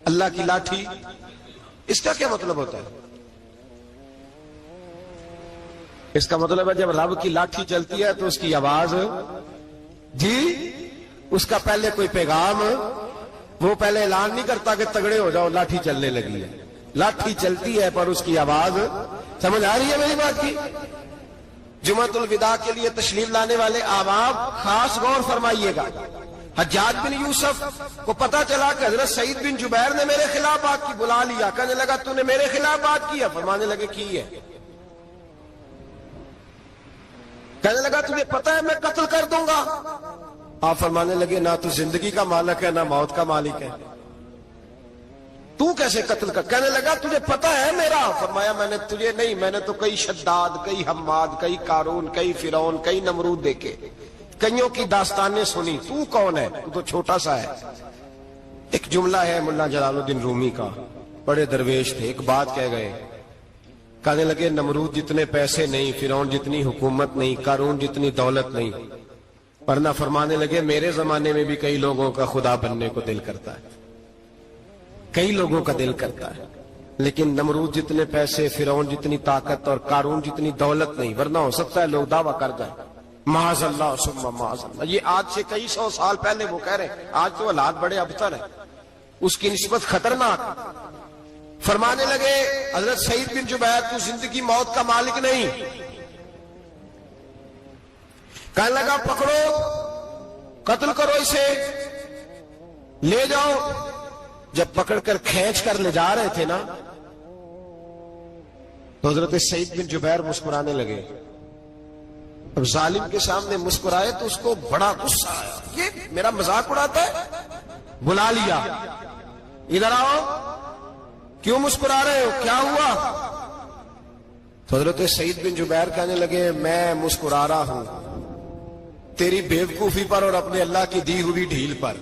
اللہ کی لاٹھی، اس کا کیا مطلب ہوتا ہے؟ اس کا مطلب ہے جب رب کی لاٹھی چلتی ہے تو اس کی آواز، جی اس کا پہلے کوئی پیغام، وہ پہلے اعلان نہیں کرتا کہ تگڑے ہو جاؤ لاٹھی چلنے لگی ہے، لاٹھی چلتی ہے پر اس کی آواز، سمجھ آ رہی ہے میری بات کی؟ جمعۃ الوداع کے لیے تشریف لانے والے احباب خاص غور فرمائیے گا، حجاج بن یوسف کو پتا چلا کہ حضرت سعید بن جبیر نے میرے خلاف بات کی، بلا لیا، کہنے لگا تو نے میرے خلاف بات کی ہے؟ فرمانے لگے کی ہے۔ کہنے لگا تجھے پتا ہے میں قتل کر دوں گا؟ آپ فرمانے لگے نہ تو زندگی کا مالک ہے نہ موت کا مالک ہے، تو کیسے قتل کر؟ کہنے لگا تجھے پتا ہے میرا؟ فرمایا میں نے تجھے نہیں، میں نے تو کئی شداد، کئی حماد، کئی قارون، کئی فرعون، کئی نمرود دیکھے، کئیوں کی داستانیں سنی، تو کون ہے؟ تو چھوٹا سا ہے۔ ایک جملہ ہے ملا جلال الدین رومی کا، بڑے درویش تھے، ایک بات کہہ گئے، کہنے لگے نمرود جتنے پیسے نہیں، فرعون جتنی حکومت نہیں، قارون جتنی دولت نہیں، ورنہ فرمانے لگے میرے زمانے میں بھی کئی لوگوں کا خدا بننے کو دل کرتا ہے، کئی لوگوں کا دل کرتا ہے، لیکن نمرود جتنے پیسے، فرعون جتنی طاقت اور قارون جتنی دولت نہیں، ورنہ ہو سکتا ہے لوگ دعویٰ کر جائیں، معاذ اللہ ثم معاذ اللہ۔ یہ آج سے کئی سو سال پہلے وہ کہہ رہے ہیں، آج تو حالات بڑے ابتر ہیں، اس کی نسبت خطرناک۔ فرمانے لگے حضرت سعید بن جبیر تو زندگی موت کا مالک نہیں۔ کہنے لگا پکڑو، قتل کرو اسے، لے جاؤ۔ جب پکڑ کر کھینچ کر لے جا رہے تھے نا تو حضرت سعید بن جبیر مسکرانے لگے۔ اب ظالم کے سامنے مسکرائے تو اس کو بڑا غصہ آیا، یہ میرا مذاق اڑاتا ہے؟ بلا لیا، ادھر آؤ، کیوں مسکرا رہے ہو، کیا ہوا؟ تو حضرت سعید بن جبیر کہنے لگے میں مسکرا رہا ہوں تیری بیوقوفی پر اور اپنے اللہ کی دی ہوئی ڈھیل پر۔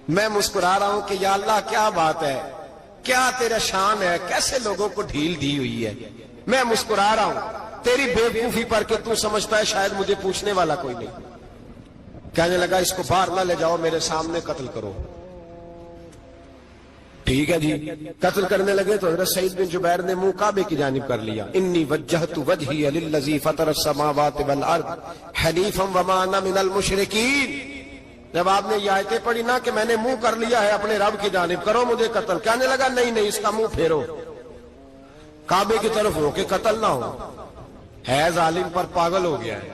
میں مسکرا رہا ہوں کہ یا اللہ کیا بات ہے، کیا تیرا شان ہے، کیسے لوگوں کو ڈھیل دی ہوئی ہے۔ میں مسکرا رہا ہوں تیری بیوقوفی پر کہ تو سمجھتا ہے شاید مجھے پوچھنے والا کوئی نہیں۔ کہنے لگا اس کو باہر نہ لے جاؤ، میرے سامنے قتل کرو۔ ٹھیک ہے جی، قتل کرنے لگے تو حضرت سعید بن جبیر نے منہ کعبے کی جانب کر لیا، انی وجہت وجہی للذی فطر السماوات والارض حنیفا وما انا من المشرکین۔ جب آپ نے یہ آیتیں پڑھی نا کہ میں نے منہ کر لیا ہے اپنے رب کی جانب، کرو مجھے قتل، کہنے لگا نہیں نہیں، اس کا منہ پھیرو، کعبے کی طرف ہو کہ قتل نہ ہو، ہے ظالم پر پاگل ہو گیا ہے۔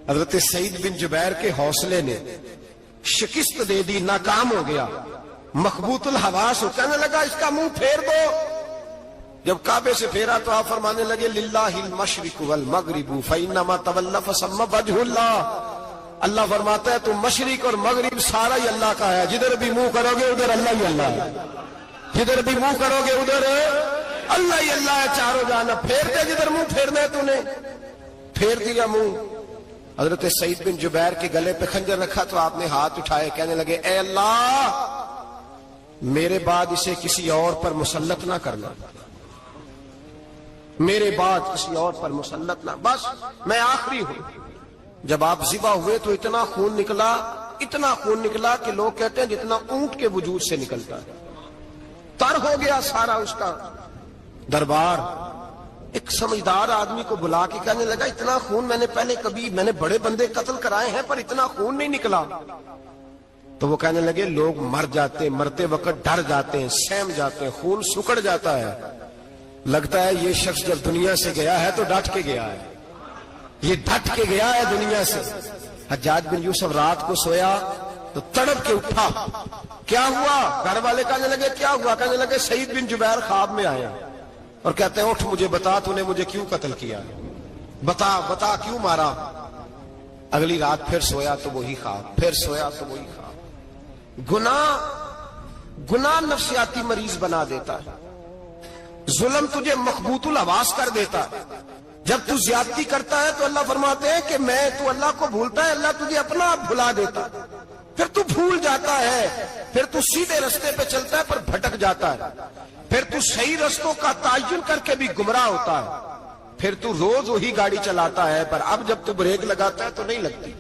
حضرت سعید بن جبیر کے حوصلے نے شکست دے دی، ناکام ہو گیا، مخبوط الحواس ہو، کہنے لگا اس کا منہ پھیر دو۔ جب کعبے سے پھیرا تو آپ فرمانے لگے للہ المشرق والمغرب فانما تولى فثم وجه اللہ۔ اللہ فرماتا ہے تم مشرق اور مغرب سارا ہی اللہ کا ہے، جدھر بھی منہ کرو گے ادھر اللہ ہی اللہ ہے، جدھر بھی منہ کرو گے ادھر اللہ ہی اللہ ہے، چاروں جانب پھیر دے، جدھر منہ پھیرنا ہے تو نے پھیر دیا منہ۔ حضرت سعید بن جبیر کے گلے پہ خنجر رکھا تو آپ نے ہاتھ اٹھائے، کہنے لگے اے اللہ میرے بعد اسے کسی اور پر مسلط نہ کرنا، میرے بعد کسی اور پر مسلط نہ، بس میں آخری ہوں۔ جب آپ ذبح ہوئے تو اتنا خون نکلا کہ لوگ کہتے ہیں جتنا اونٹ کے وجود سے نکلتا ہے، تر ہو گیا سارا اس کا دربار۔ ایک سمجھدار آدمی کو بلا کے کہنے لگا اتنا خون میں نے بڑے بندے قتل کرائے ہیں پر اتنا خون نہیں نکلا۔ تو وہ کہنے لگے لوگ مر جاتے، مرتے وقت ڈر جاتے ہیں، سہم جاتے ہیں، خون سکڑ جاتا ہے، لگتا ہے یہ شخص جب دنیا سے گیا ہے تو ڈٹ کے گیا ہے، یہ ڈٹ کے گیا ہے دنیا سے۔ حجاج بن یوسف رات کو سویا تو تڑپ کے اٹھا، کیا ہوا؟ گھر والے کہنے لگے کیا ہوا؟ کہنے لگے سعید بن جبیر خواب میں آیا اور کہتے ہیں اٹھ مجھے بتا تو نے مجھے کیوں قتل کیا، بتا کیوں مارا۔ اگلی رات پھر سویا تو وہی خواب، پھر سویا تو وہی خواب۔ گناہ نفسیاتی مریض بنا دیتا ہے، ظلم تجھے مخبوط الحواس کر دیتا ہے۔ جب تو زیادتی کرتا ہے تو اللہ فرماتے ہیں کہ تو اللہ کو بھولتا ہے، اللہ تجھے اپنا آپ بھلا دیتا ہے، پھر تو بھول جاتا ہے، پھر تو سیدھے رستے پہ چلتا ہے پر بھٹک جاتا ہے، پھر تو صحیح رستوں کا تعین کر کے بھی گمراہ ہوتا ہے، پھر تو روز وہی گاڑی چلاتا ہے پر اب جب تو بریک لگاتا ہے تو نہیں لگتی۔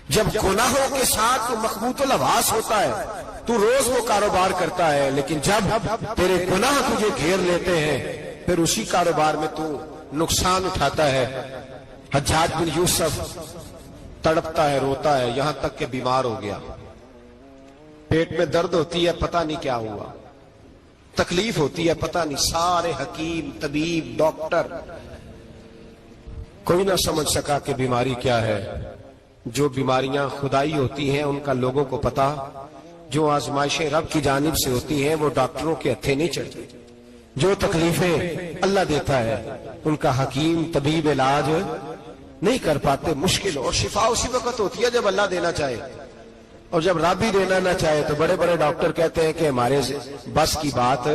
جب گناہوں کے ساتھ تو مخبوط الحواس ہوتا ہے تو روز وہ کاروبار کرتا ہے، لیکن جب تیرے گناہ تجھے گھیر لیتے ہیں پھر اسی کاروبار میں تو نقصان اٹھاتا ہے۔ حجاج بن یوسف تڑپتا ہے، روتا ہے، یہاں تک کہ بیمار ہو گیا، پیٹ میں درد ہوتی ہے، پتہ نہیں کیا ہوا، تکلیف ہوتی ہے، پتہ نہیں، سارے حکیم، طبیب، ڈاکٹر، کوئی نہ سمجھ سکا کہ بیماری کیا ہے۔ جو بیماریاں خدائی ہوتی ہیں ان کا لوگوں کو پتا، جو آزمائشیں رب کی جانب سے ہوتی ہیں وہ ڈاکٹروں کے ہتھے نہیں چڑھتی، جو تکلیفیں اللہ دیتا ہے ان کا حکیم طبیب علاج نہیں کر پاتے، مشکل، اور شفا اسی وقت ہوتی ہے جب اللہ دینا چاہے، اور جب رب بھی دینا نہ چاہے تو بڑے بڑے ڈاکٹر کہتے ہیں کہ ہمارے بس کی بات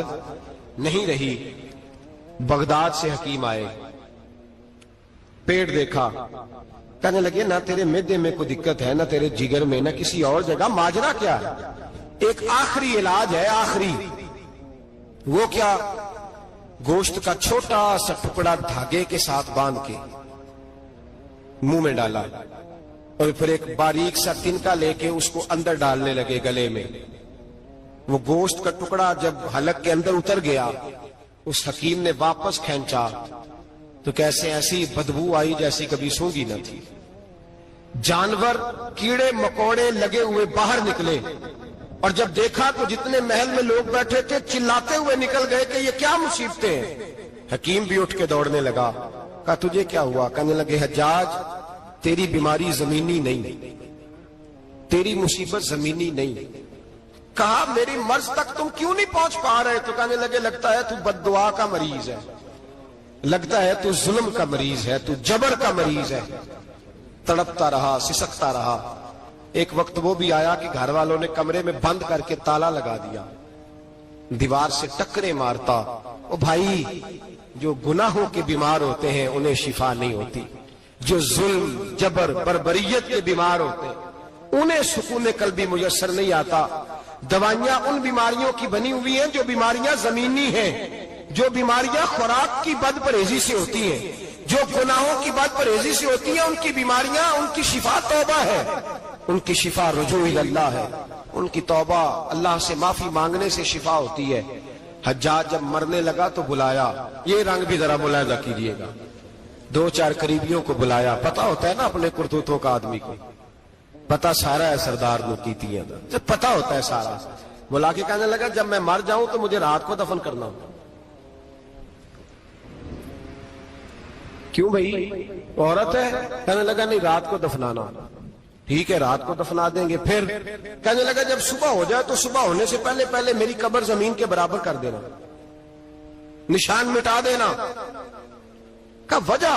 نہیں رہی۔ بغداد سے حکیم آئے، پیٹ دیکھا، کہنے لگے نہ تیرے معدے میں کوئی دقت ہے، نہ تیرے جگر میں، نہ کسی اور جگہ، ماجرا کیا ہے؟ ایک آخری علاج ہے، آخری، وہ کیا؟ گوشت کا چھوٹا سا ٹکڑا دھاگے کے ساتھ باندھ کے منہ میں ڈالا، اور پھر ایک باریک سا تنکا لے کے اس کو اندر ڈالنے لگے گلے میں۔ وہ گوشت کا ٹکڑا جب حلق کے اندر اتر گیا، اس حکیم نے واپس کھینچا تو کیسے ایسی بدبو آئی جیسی کبھی سونگی نہ تھی۔ جانور، کیڑے مکوڑے لگے ہوئے باہر نکلے، اور جب دیکھا تو جتنے محل میں لوگ بیٹھے تھے چلاتے ہوئے نکل گئے کہ یہ کیا مصیبتیں ہیں۔ حکیم بھی اٹھ کے دوڑنے لگا، کہا تجھے کیا ہوا؟ کہنے لگے حجاج تیری بیماری زمینی نہیں، تیری مصیبت زمینی نہیں۔ کہا میری مرض تک تم کیوں نہیں پہنچ پا رہے؟ تو کہنے لگے لگتا ہے تو بد دعا کا مریض ہے، لگتا ہے تو ظلم کا مریض ہے، تو جبر کا مریض ہے۔ تڑپتا رہا، سسکتا رہا۔ ایک وقت وہ بھی آیا کہ گھر والوں نے کمرے میں بند کر کے تالا لگا دیا، دیوار سے ٹکرے مارتا۔ او بھائی، جو گناہوں کے بیمار ہوتے ہیں انہیں شفا نہیں ہوتی، جو ظلم، جبر، بربریت کے بیمار ہوتے ہیں انہیں سکون قلبی میسر نہیں آتا۔ دوائیاں ان بیماریوں کی بنی ہوئی ہیں جو بیماریاں زمینی ہیں، جو بیماریاں خوراک کی بد پرہیزی سے ہوتی ہیں، جو گناہوں کی بد پرہیزی سے ہوتی ہیں، ان کی بیماریاں، ان کی شفا توبہ ہے، ان کی شفا رجوع اللہ ہے، ان کی توبہ اللہ سے معافی مانگنے سے شفا ہوتی ہے۔ حجاج جب مرنے لگا تو بلایا، یہ رنگ بھی ذرا ملاحظہ کیجئے گا، دو چار قریبیوں کو بلایا، پتا ہوتا ہے نا اپنے کرتوتوں کا آدمی کو، پتا سارا ہے سردار نوتیتیاں دا، جب پتا ہوتا ہے سارا، بلا کے کہنے لگا جب میں مر جاؤں تو مجھے رات کو دفن کرنا ہوگا۔ کیوں بھائی، عورت ہے؟ کہنے لگا نہیں، رات کو دفنانا۔ ٹھیک ہے، رات کو دفنا دیں گے۔ پھر کہنے لگا جب صبح ہو جائے تو صبح ہونے سے پہلے پہلے میری قبر زمین کے برابر کر دینا، نشان مٹا دینا۔ کا وجہ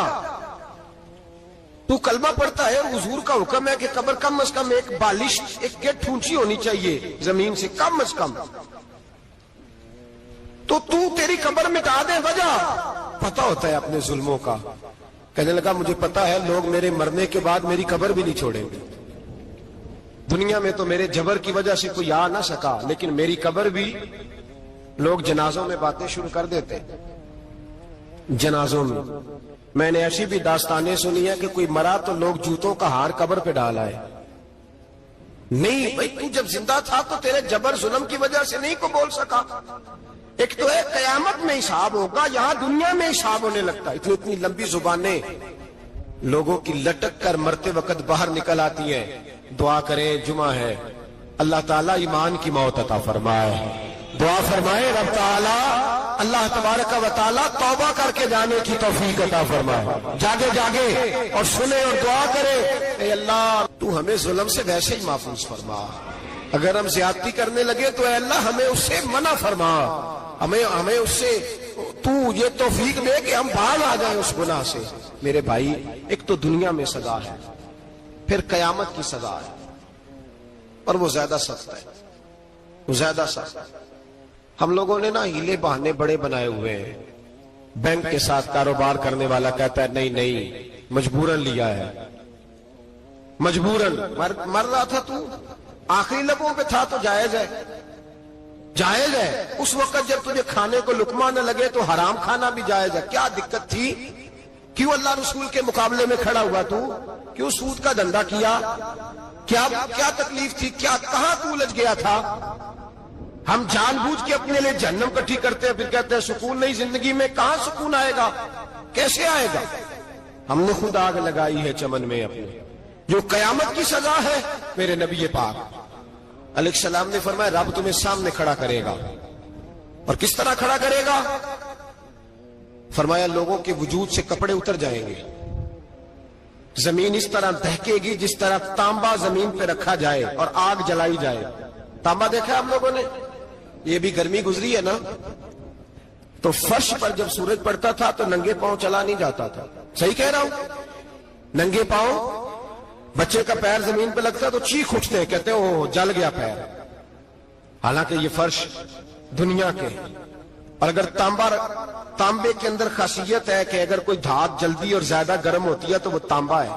تو کلمہ پڑھتا ہے، حضور کا حکم ہے کہ قبر کم از کم ایک بالش، ایک گٹ اونچی ہونی چاہیے زمین سے، کم از کم، تو تیری قبر مٹا دے۔ وجہ پتا ہوتا ہے اپنے ظلموں کا۔ کہنے لگا مجھے پتا ہے لوگ میرے مرنے کے بعد میری قبر بھی نہیں چھوڑیں گے، دنیا میں تو میرے جبر کی وجہ سے کوئی آ نہ سکا، لیکن میری قبر بھی لوگ جنازوں میں باتیں شروع کر دیتے ہیں۔ جنازوں میں نے ایسی بھی داستانیں سنی ہے کہ کوئی مرا تو لوگ جوتوں کا ہار قبر پہ ڈال آئے۔ نہیں بھائی، تو جب زندہ تھا تو تیرے جبر ظلم کی وجہ سے نہیں کو بول سکا۔ ایک تو ہے قیامت میں حساب ہوگا، یہاں دنیا میں حساب ہونے لگتا ہے۔ اتنی لمبی زبانیں لوگوں کی لٹک کر مرتے وقت باہر نکل آتی ہیں۔ دعا کریں، جمعہ ہے، اللہ تعالیٰ ایمان کی موت عطا فرمائے۔ دعا فرمائے رب تعالیٰ اللہ تبارک و تعالیٰ توبہ کر کے جانے کی توفیق عطا فرمائے۔ جاگے جاگے اور سنے اور دعا کرے، اے اللہ تو ہمیں ظلم سے ویسے ہی محفوظ فرما، اگر ہم زیادتی کرنے لگے تو اے اللہ ہمیں اس سے منع فرما، ہمیں اس سے تو یہ توفیق دے کہ ہم باہر آ جائیں اس گناہ سے۔ میرے بھائی، ایک تو دنیا میں سزا ہے، پھر قیامت کی سزا ہے، اور وہ زیادہ سخت ہے، وہ زیادہ سخت ہے۔ ہم لوگوں نے نا ہیلے بہانے بڑے بنائے ہوئے ہیں۔ بینک کے ساتھ کاروبار کرنے والا کہتا ہے نہیں مجبوراً لیا ہے، مجبوراً مر رہا تھا تو آخری لبوں پہ تھا تو جائز ہے، جائز ہے۔ اس وقت جب تجھے کھانے کو لقمہ نہ لگے تو حرام کھانا بھی جائز ہے، کیا دقت تھی؟ کیوں اللہ رسول کے مقابلے میں کھڑا ہوا تو؟ کیوں سود کا دھندا کیا؟ کیا تکلیف تھی؟ کہاں تو الجھ گیا تھا؟ ہم جان بوجھ کے اپنے لیے جہنم کٹھی کرتے ہیں، پھر کہتے ہیں سکون نہیں زندگی میں۔ کہاں سکون آئے گا؟ کیسے آئے گا؟ ہم نے خود آگ لگائی ہے چمن میں اپنے، جو قیامت کی سزا ہے۔ میرے نبی پاک علیہ السلام نے فرمایا رب تمہیں سامنے کھڑا کرے گا، اور کس طرح کھڑا کرے گا؟ فرمایا لوگوں کے وجود سے کپڑے اتر جائیں گے، زمین اس طرح دہکے گی جس طرح تانبا زمین پہ رکھا جائے اور آگ جلائی جائے۔ تانبا دیکھا آپ لوگوں نے؟ یہ بھی گرمی گزری ہے نا، تو فرش پر جب سورج پڑتا تھا تو ننگے پاؤں چلا نہیں جاتا تھا، صحیح کہہ رہا ہوں؟ ننگے پاؤں، بچے کا پیر زمین پہ لگتا تو چیخ اٹھتے ہیں، کہتے ہیں اوہ جل گیا پیر، حالانکہ یہ فرش دنیا کے۔ اور اگر تانبے کے اندر خاصیت ہے کہ اگر کوئی دھات جلدی اور زیادہ گرم ہوتی ہے تو وہ تانبا ہے۔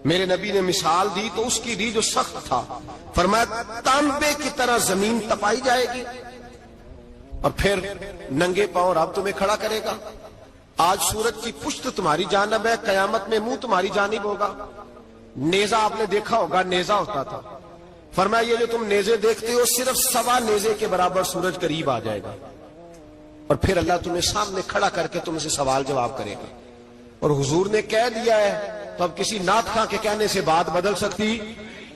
میرے نبی نے مثال دی تو اس کی دی جو سخت تھا، فرمایا تانبے کی طرح زمین تپائی جائے گی، اور پھر ننگے پاؤں رب تمہیں کھڑا کرے گا۔ آج سورج کی پشت تمہاری جانب ہے، قیامت میں منہ تمہاری جانب ہوگا۔ نیزہ آپ نے دیکھا ہوگا، نیزہ ہوتا تھا، فرمایا یہ جو تم نیزے دیکھتے ہو صرف 1.25 نیزے کے برابر سورج قریب آ جائے گا، اور پھر اللہ تمہیں سامنے کھڑا کر کے تم سے سوال جواب کرے گا۔ اور حضور نے کہہ دیا ہے تو اب کسی نعت خواں کے کہنے سے بات بدل سکتی،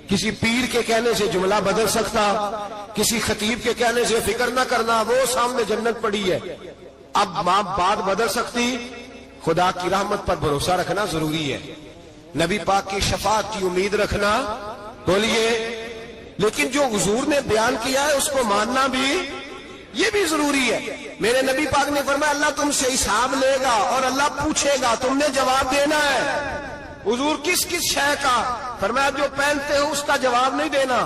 کسی پیر کے کہنے سے جملہ بدل سکتا، کسی خطیب کے کہنے سے فکر نہ کرنا وہ سامنے جنت پڑی ہے، اب بات بدل سکتی؟ خدا کی رحمت پر بھروسہ رکھنا ضروری ہے، نبی پاک کی شفاعت کی امید رکھنا، بولیے، لیکن جو حضور نے بیان کیا ہے اس کو ماننا بھی یہ بھی ضروری ہے۔ میرے نبی پاک نے فرمایا اللہ تم سے حساب لے گا اور اللہ پوچھے گا، تم نے جواب دینا ہے۔ حضور کس شے کا؟ فرمایا جو پہنتے ہو اس کا جواب نہیں دینا،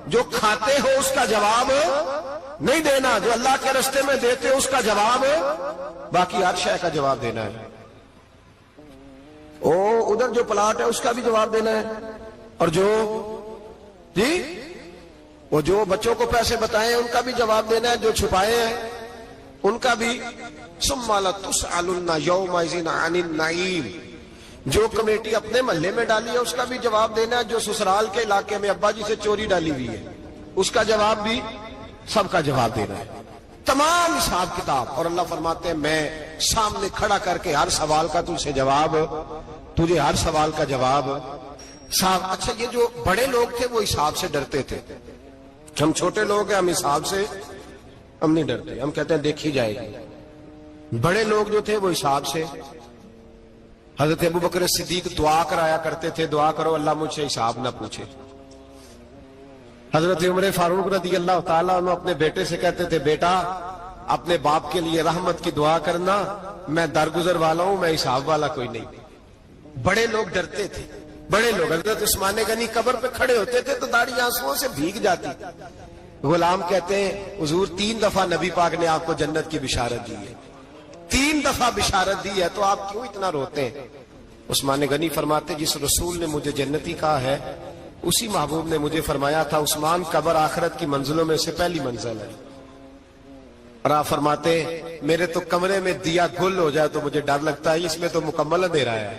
جو کھاتے ہو اس کا جواب نہیں دینا، جو اللہ کے راستے میں دیتے ہو اس کا جواب، باقی ہر شے کا جواب دینا ہے۔ ادھر جو پلاٹ ہے اس کا بھی جواب دینا ہے، اور وہ جو بچوں کو پیسے بتائے ان کا بھی جواب دینا ہے، جو چھپائے ہیں ان کا بھی۔ ثم لتسألن یومئذ عن النعیم، جو کمیٹی اپنے محلے میں ڈالی ہے اس کا بھی جواب دینا ہے، جو سسرال کے علاقے میں ابا جی سے چوری ڈالی ہوئی ہے اس کا جواب بھی، سب کا جواب دینا ہے، تمام حساب کتاب۔ اور اللہ فرماتے ہیں میں سامنے کھڑا کر کے ہر سوال کا تجھے ہر سوال کا جواب صاحب۔ اچھا یہ جو بڑے لوگ تھے وہ حساب سے ڈرتے تھے، ہم چھوٹے لوگ ہیں ہم حساب سے ہم نہیں ڈرتے، ہم کہتے ہیں دیکھی جائے گی۔ بڑے لوگ جو تھے وہ حساب سے، حضرت ابوبکر صدیق دعا کرایا کرتے تھے، دعا کرو اللہ مجھ سے حساب نہ پوچھے۔ حضرت عمر فاروق رضی اللہ تعالیٰ عنہ اپنے بیٹے سے کہتے تھے بیٹا اپنے باپ کے لیے رحمت کی دعا کرنا، میں درگزر والا ہوں، میں حساب والا کوئی نہیں۔ بڑے لوگ ڈرتے تھے، بڑے لوگ۔ حضرت عثمان غنی قبر پہ کھڑے ہوتے تھے تو داڑھی آنسوؤں سے بھیگ جاتی، غلام کہتے ہیں حضور 3 دفعہ نبی پاک نے آپ کو جنت کی بشارت دی ہے، 3 دفعہ بشارت دی ہے، تو آپ کیوں اتنا روتے ہیں؟ عثمان غنی فرماتے جس رسول نے مجھے جنتی کہا ہے اسی محبوب نے مجھے فرمایا تھا عثمان قبر آخرت کی منزلوں میں سے پہلی منزل ہے۔ اور آپ فرماتے میرے تو کمرے میں دیا گل ہو جائے تو مجھے ڈر لگتا ہے، اس میں تو مکمل اندھیرا ہے۔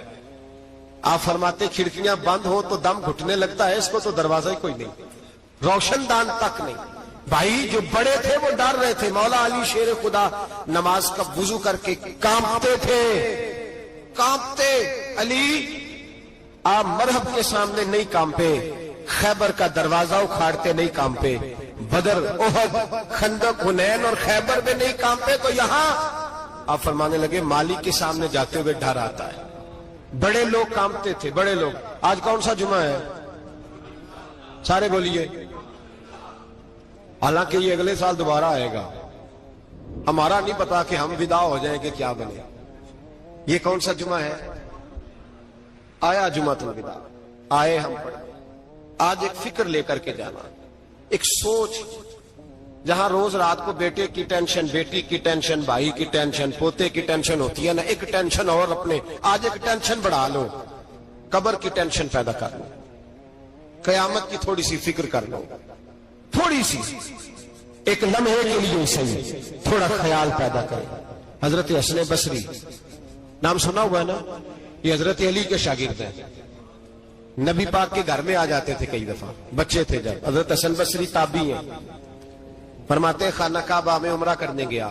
آپ فرماتے کھڑکیاں بند ہو تو دم گھٹنے لگتا ہے، اس کو تو دروازہ ہی کوئی نہیں، روشن دان تک نہیں۔ بھائی جو بڑے تھے وہ ڈر رہے تھے۔ مولا علی شیر خدا نماز کا وضو کر کے کانپتے تھے، کانپتے۔ علی آپ مرحب کے سامنے نہیں کانپے، خیبر کا دروازہ اکھاڑتے نہیں کانپے، بدر احد خندق حنین اور خیبر میں نہیں کانپے، تو یہاں آپ فرمانے لگے مالک کے سامنے جاتے ہوئے ڈر آتا ہے۔ بڑے لوگ کانپتے تھے، بڑے لوگ۔ آج کون سا جمعہ ہے؟ سارے بولیے۔ حالانکہ یہ اگلے سال دوبارہ آئے گا، ہمارا نہیں پتا کہ ہم ودا ہو جائیں کہ کیا بنے۔ یہ کون سا جمعہ ہے؟ آیا جمعۃ الوداع، آئے ہم پڑھیں۔ آج ایک فکر لے کر کے جانا، ایک سوچ، جہاں روز رات کو بیٹے کی ٹینشن، بیٹی کی ٹینشن، بھائی کی ٹینشن، پوتے کی ٹینشن ہوتی ہے نا، ایک ٹینشن اور اپنے آج ایک ٹینشن بڑھا لو، قبر کی ٹینشن پیدا کر لو، قیامت کی تھوڑی سی فکر کر لو، تھوڑی سی، ایک لمحے کے لیے صحیح تھوڑا خیال پیدا کرے۔ حضرت حسن بصری نام سنا ہوا ہے نا، یہ حضرت علی کے شاگرد ہیں، نبی پاک کے گھر میں آ جاتے تھے کئی دفعہ، بچے تھے جب. حضرت حسن بصری تابعی ہیں، فرماتے ہیں خانہ کعبہ میں عمرہ کرنے گیا،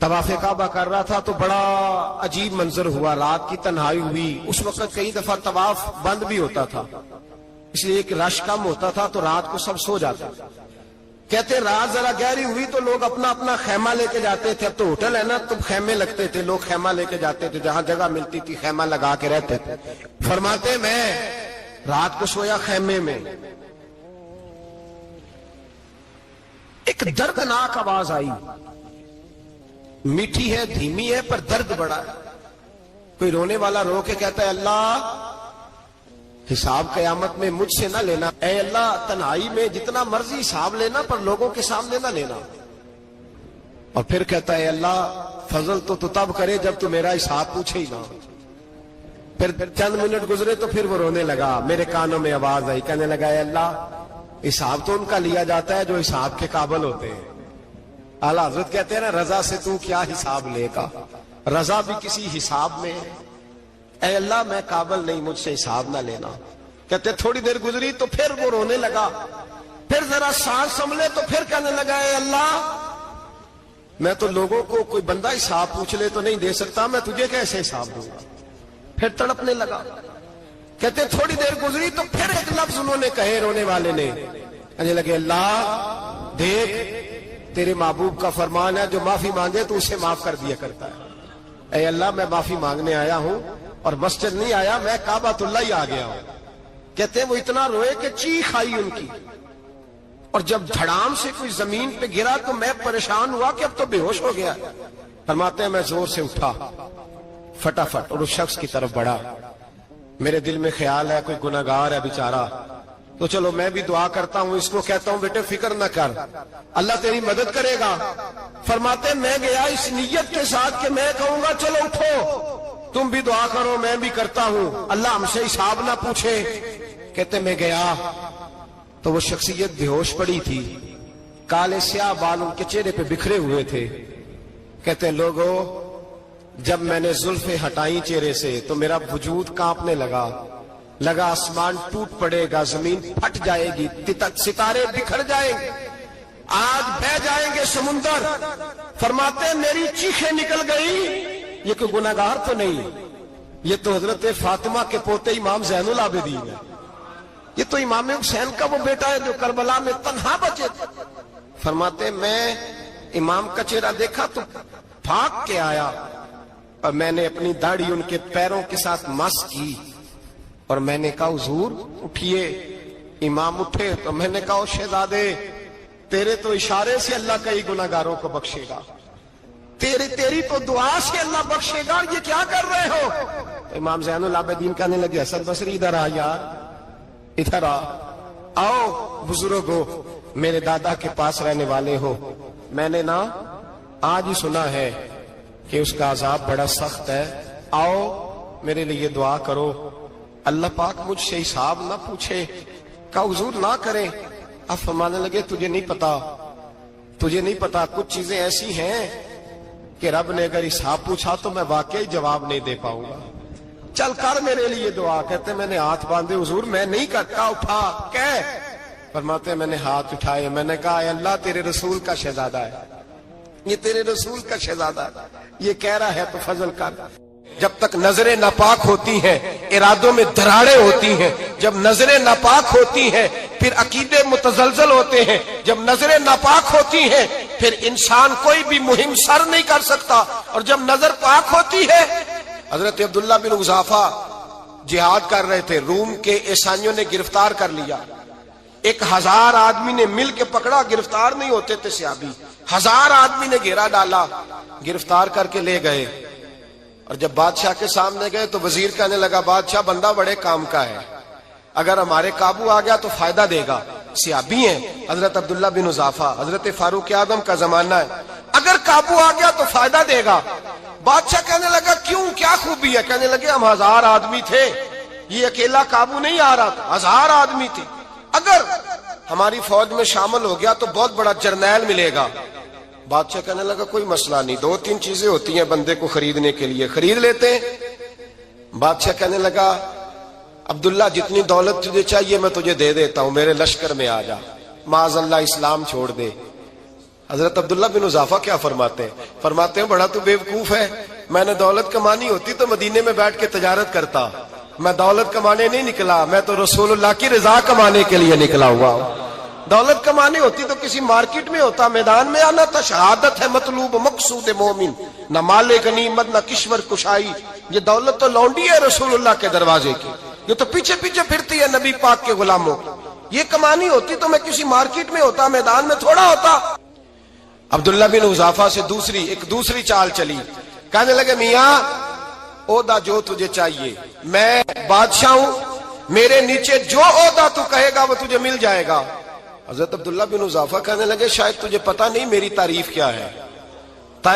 طواف کعبہ کر رہا تھا تو بڑا عجیب منظر ہوا، رات کی تنہائی ہوئی. اس وقت کئی دفعہ طواف بند بھی ہوتا تھا، اس لیے کہ رش کم ہوتا تھا تو رات کو سب سو جاتے. کہتے رات ذرا گہری ہوئی تو لوگ اپنا اپنا خیمہ لے کے جاتے تھے. اب تو ہوٹل ہے نا تو خیمے لگتے تھے، لوگ خیمہ لے کے جاتے تھے، جہاں جگہ ملتی تھی خیمہ لگا کے رہتے تھے. فرماتے میں رات کو سویا خیمے میں، ایک دردناک آواز آئی، میٹھی ہے دھیمی ہے پر درد بڑا ہے. کوئی رونے والا رو کے کہتا ہے اللہ حساب قیامت میں مجھ سے نہ لینا، اے اللہ تنہائی میں جتنا مرضی حساب لینا پر لوگوں کے سامنے نہ لینا. اور پھر کہتا ہے اللہ فضل تو تب کرے جب تو میرا حساب پوچھے ہی نہ. پھر چند منٹ گزرے تو پھر وہ رونے لگا، میرے کانوں میں آواز آئی، کہنے لگا اے اللہ حساب تو ان کا لیا جاتا ہے جو حساب کے قابل ہوتے ہیں. اعلیٰ حضرت کہتے ہیں نا رضا سے تو کیا حساب لے گا، رضا بھی کسی حساب میں ہے. اے اللہ میں قابل نہیں، مجھ سے حساب نہ لینا. کہتے تھوڑی دیر گزری تو پھر وہ رونے لگا، پھر ذرا سانس سنبھلے تو پھر کہنے لگا اے اللہ میں تو لوگوں کو کوئی بندہ حساب پوچھ لے تو نہیں دے سکتا، میں تجھے کیسے حساب دوں گا. پھر تڑپنے لگا. کہتے تھوڑی دیر گزری تو پھر ایک لفظ انہوں نے کہے رونے والے نے، کہنے لگے اللہ دیکھ تیرے محبوب کا فرمان ہے جو معافی مانگے تو اسے معاف کر دیا کرتا ہے. اے اللہ میں معافی مانگنے آیا ہوں اور مسجد نہیں آیا، میں کعبۃ اللہ ہی آ گیا ہوں. کہتے ہیں وہ اتنا روئے کہ چیخ آئی ان کی، اور جب دھڑام سے کوئی زمین پہ گرا تو میں پریشان ہوا کہ اب تو بے ہوش ہو گیا. فرماتے ہیں میں زور سے اٹھا فٹافٹ اور اس شخص کی طرف بڑھا. میرے دل میں خیال ہے کوئی گناہگار ہے بیچارہ، تو چلو میں بھی دعا کرتا ہوں، اس کو کہتا ہوں بیٹے فکر نہ کر اللہ تیری مدد کرے گا. فرماتے میں گیا اس نیت کے ساتھ کہ میں کہوں گا چلو اٹھو تم بھی دعا کرو میں بھی کرتا ہوں، اللہ ہم سے حساب نہ پوچھے. کہتے میں گیا تو وہ شخصیت بے ہوش پڑی تھی، کالے سیاہ بال ان کے چہرے پہ بکھرے ہوئے تھے. کہتے ہیں لوگوں جب میں نے زلفیں ہٹائیں چہرے سے تو میرا وجود کانپنے لگا آسمان ٹوٹ پڑے گا، زمین پھٹ جائے گی، ستارے بکھر جائیں گے، آج بہہ جائیں گے سمندر. فرماتے ہیں میری چیخیں نکل گئی. یہ کوئی گناہگار تو نہیں، یہ تو حضرت فاطمہ کے پوتے امام زین العابدین ہے، یہ تو امام حسین کا وہ بیٹا ہے جو کربلا میں تنہا بچے تھے. فرماتے میں امام کا چہرہ دیکھا تو بھاگ کے آیا اور میں نے اپنی داڑھی ان کے پیروں کے ساتھ مس کی اور میں نے کہا حضور اٹھیے. امام اٹھے تو میں نے کہا شہزادے تیرے تو اشارے سے اللہ کئی گناہگاروں کو بخشے گا، تیری تو دعا سے اللہ بخشے گا، یہ کیا کر رہے ہو؟ تو امام زین العابدین کہنے لگے حسن بصری ادھر آ یار، ادھر آؤ بزرگو، میرے دادا کے پاس رہنے والے ہو، میں نے نا آج ہی سنا ہے کہ اس کا عذاب بڑا سخت ہے، آؤ میرے لیے دعا کرو اللہ پاک مجھ سے حساب نہ پوچھے. کہا حضور نہ کریں. اب فرمانے لگے تجھے نہیں پتا کچھ چیزیں ایسی ہیں کہ رب نے اگر حساب پوچھا تو میں واقعی جواب نہیں دے پاؤں گا، چل کر میرے لیے دعا. کہتے میں نے ہاتھ باندھے حضور میں نہیں کرتا. اٹھا فرماتے میں نے ہاتھ اٹھائے، میں نے کہا اے اللہ تیرے رسول کا شہزادہ ہے، یہ تیرے رسول کا شہزادہ ہے، یہ کہہ رہا ہے تو فضل کر. جب تک نظریں ناپاک ہوتی ہیں ارادوں میں دراڑیں ہوتی ہیں، جب نظریں ناپاک ہوتی ہیں پھر عقیدے متزلزل ہوتے ہیں، جب نظریں ناپاک ہوتی ہیں پھر انسان کوئی بھی مہم سر نہیں کر سکتا، اور جب نظر پاک ہوتی ہے. حضرت عبداللہ بن حذافہ جہاد کر رہے تھے، روم کے عیسائیوں نے گرفتار کر لیا، 1000 آدمی نے مل کے پکڑا، گرفتار نہیں ہوتے تھے صحابی، 1000 آدمی نے گھیرا ڈالا، گرفتار کر کے لے گئے. اور جب بادشاہ کے سامنے گئے تو وزیر کہنے لگا بادشاہ بندہ بڑے کام کا ہے، اگر ہمارے قابو آ گیا تو فائدہ دے گا. صحابی ہیں حضرت عبداللہ بن حذافہ، حضرت فاروق اعظم کا زمانہ ہے، اگر قابو آ گیا تو فائدہ دے گا. بادشاہ کہنے لگا کیوں کیا خوبی ہے؟ کہنے لگے ہم 1000 آدمی تھے، یہ اکیلا قابو نہیں آ رہا تھا، 1000 آدمی تھے، اگر ہماری فوج میں شامل ہو گیا تو بہت بڑا جرنیل ملے گا. بادشاہ کہنے لگا کوئی مسئلہ نہیں، 2-3 چیزیں ہوتی ہیں بندے کو خریدنے کے لیے، خرید لیتے ہیں. بادشاہ کہنے لگا عبداللہ جتنی دولت تجھے چاہیے میں تجھے دے دیتا ہوں، میرے لشکر میں آ جا، معاذ اللہ اسلام چھوڑ دے۔ حضرت عبداللہ بن حذافہ کیا فرماتے ہیں؟ فرماتے ہیں بڑا تو بیوقوف ہے، میں نے دولت کمانی ہوتی تو مدینے میں بیٹھ کے تجارت کرتا، میں دولت کمانے نہیں نکلا، میں تو رسول اللہ کی رضا کمانے کے لیے نکلا ہوا ہوں۔ دولت کمانی ہوتی تو کسی مارکیٹ میں ہوتا، میدان میں آنا تھا۔ شہادت ہے مطلوب مقصود مومن، نہ مال غنیمت نہ کشور کشائی۔ یہ دولت تو لونڈی ہے رسول اللہ کے دروازے کی، یہ تو پیچھے پیچھے پھرتی ہے نبی پاک کے غلاموں۔ یہ کمانی ہوتی تو میں کسی مارکیٹ میں ہوتا، میدان میں تھوڑا ہوتا۔ عبداللہ بن حذافہ سے ایک دوسری چال چلی، کہنے لگے میاں عہدہ جو تجھے چاہیے، میں بادشاہ ہوں، میرے نیچے جو عہدہ تو کہے گا وہ تجھے مل جائے گا۔ حضرت عبداللہ بن حذافہ کہنے لگے شاید تجھے پتہ نہیں میری تعریف کیا ہے،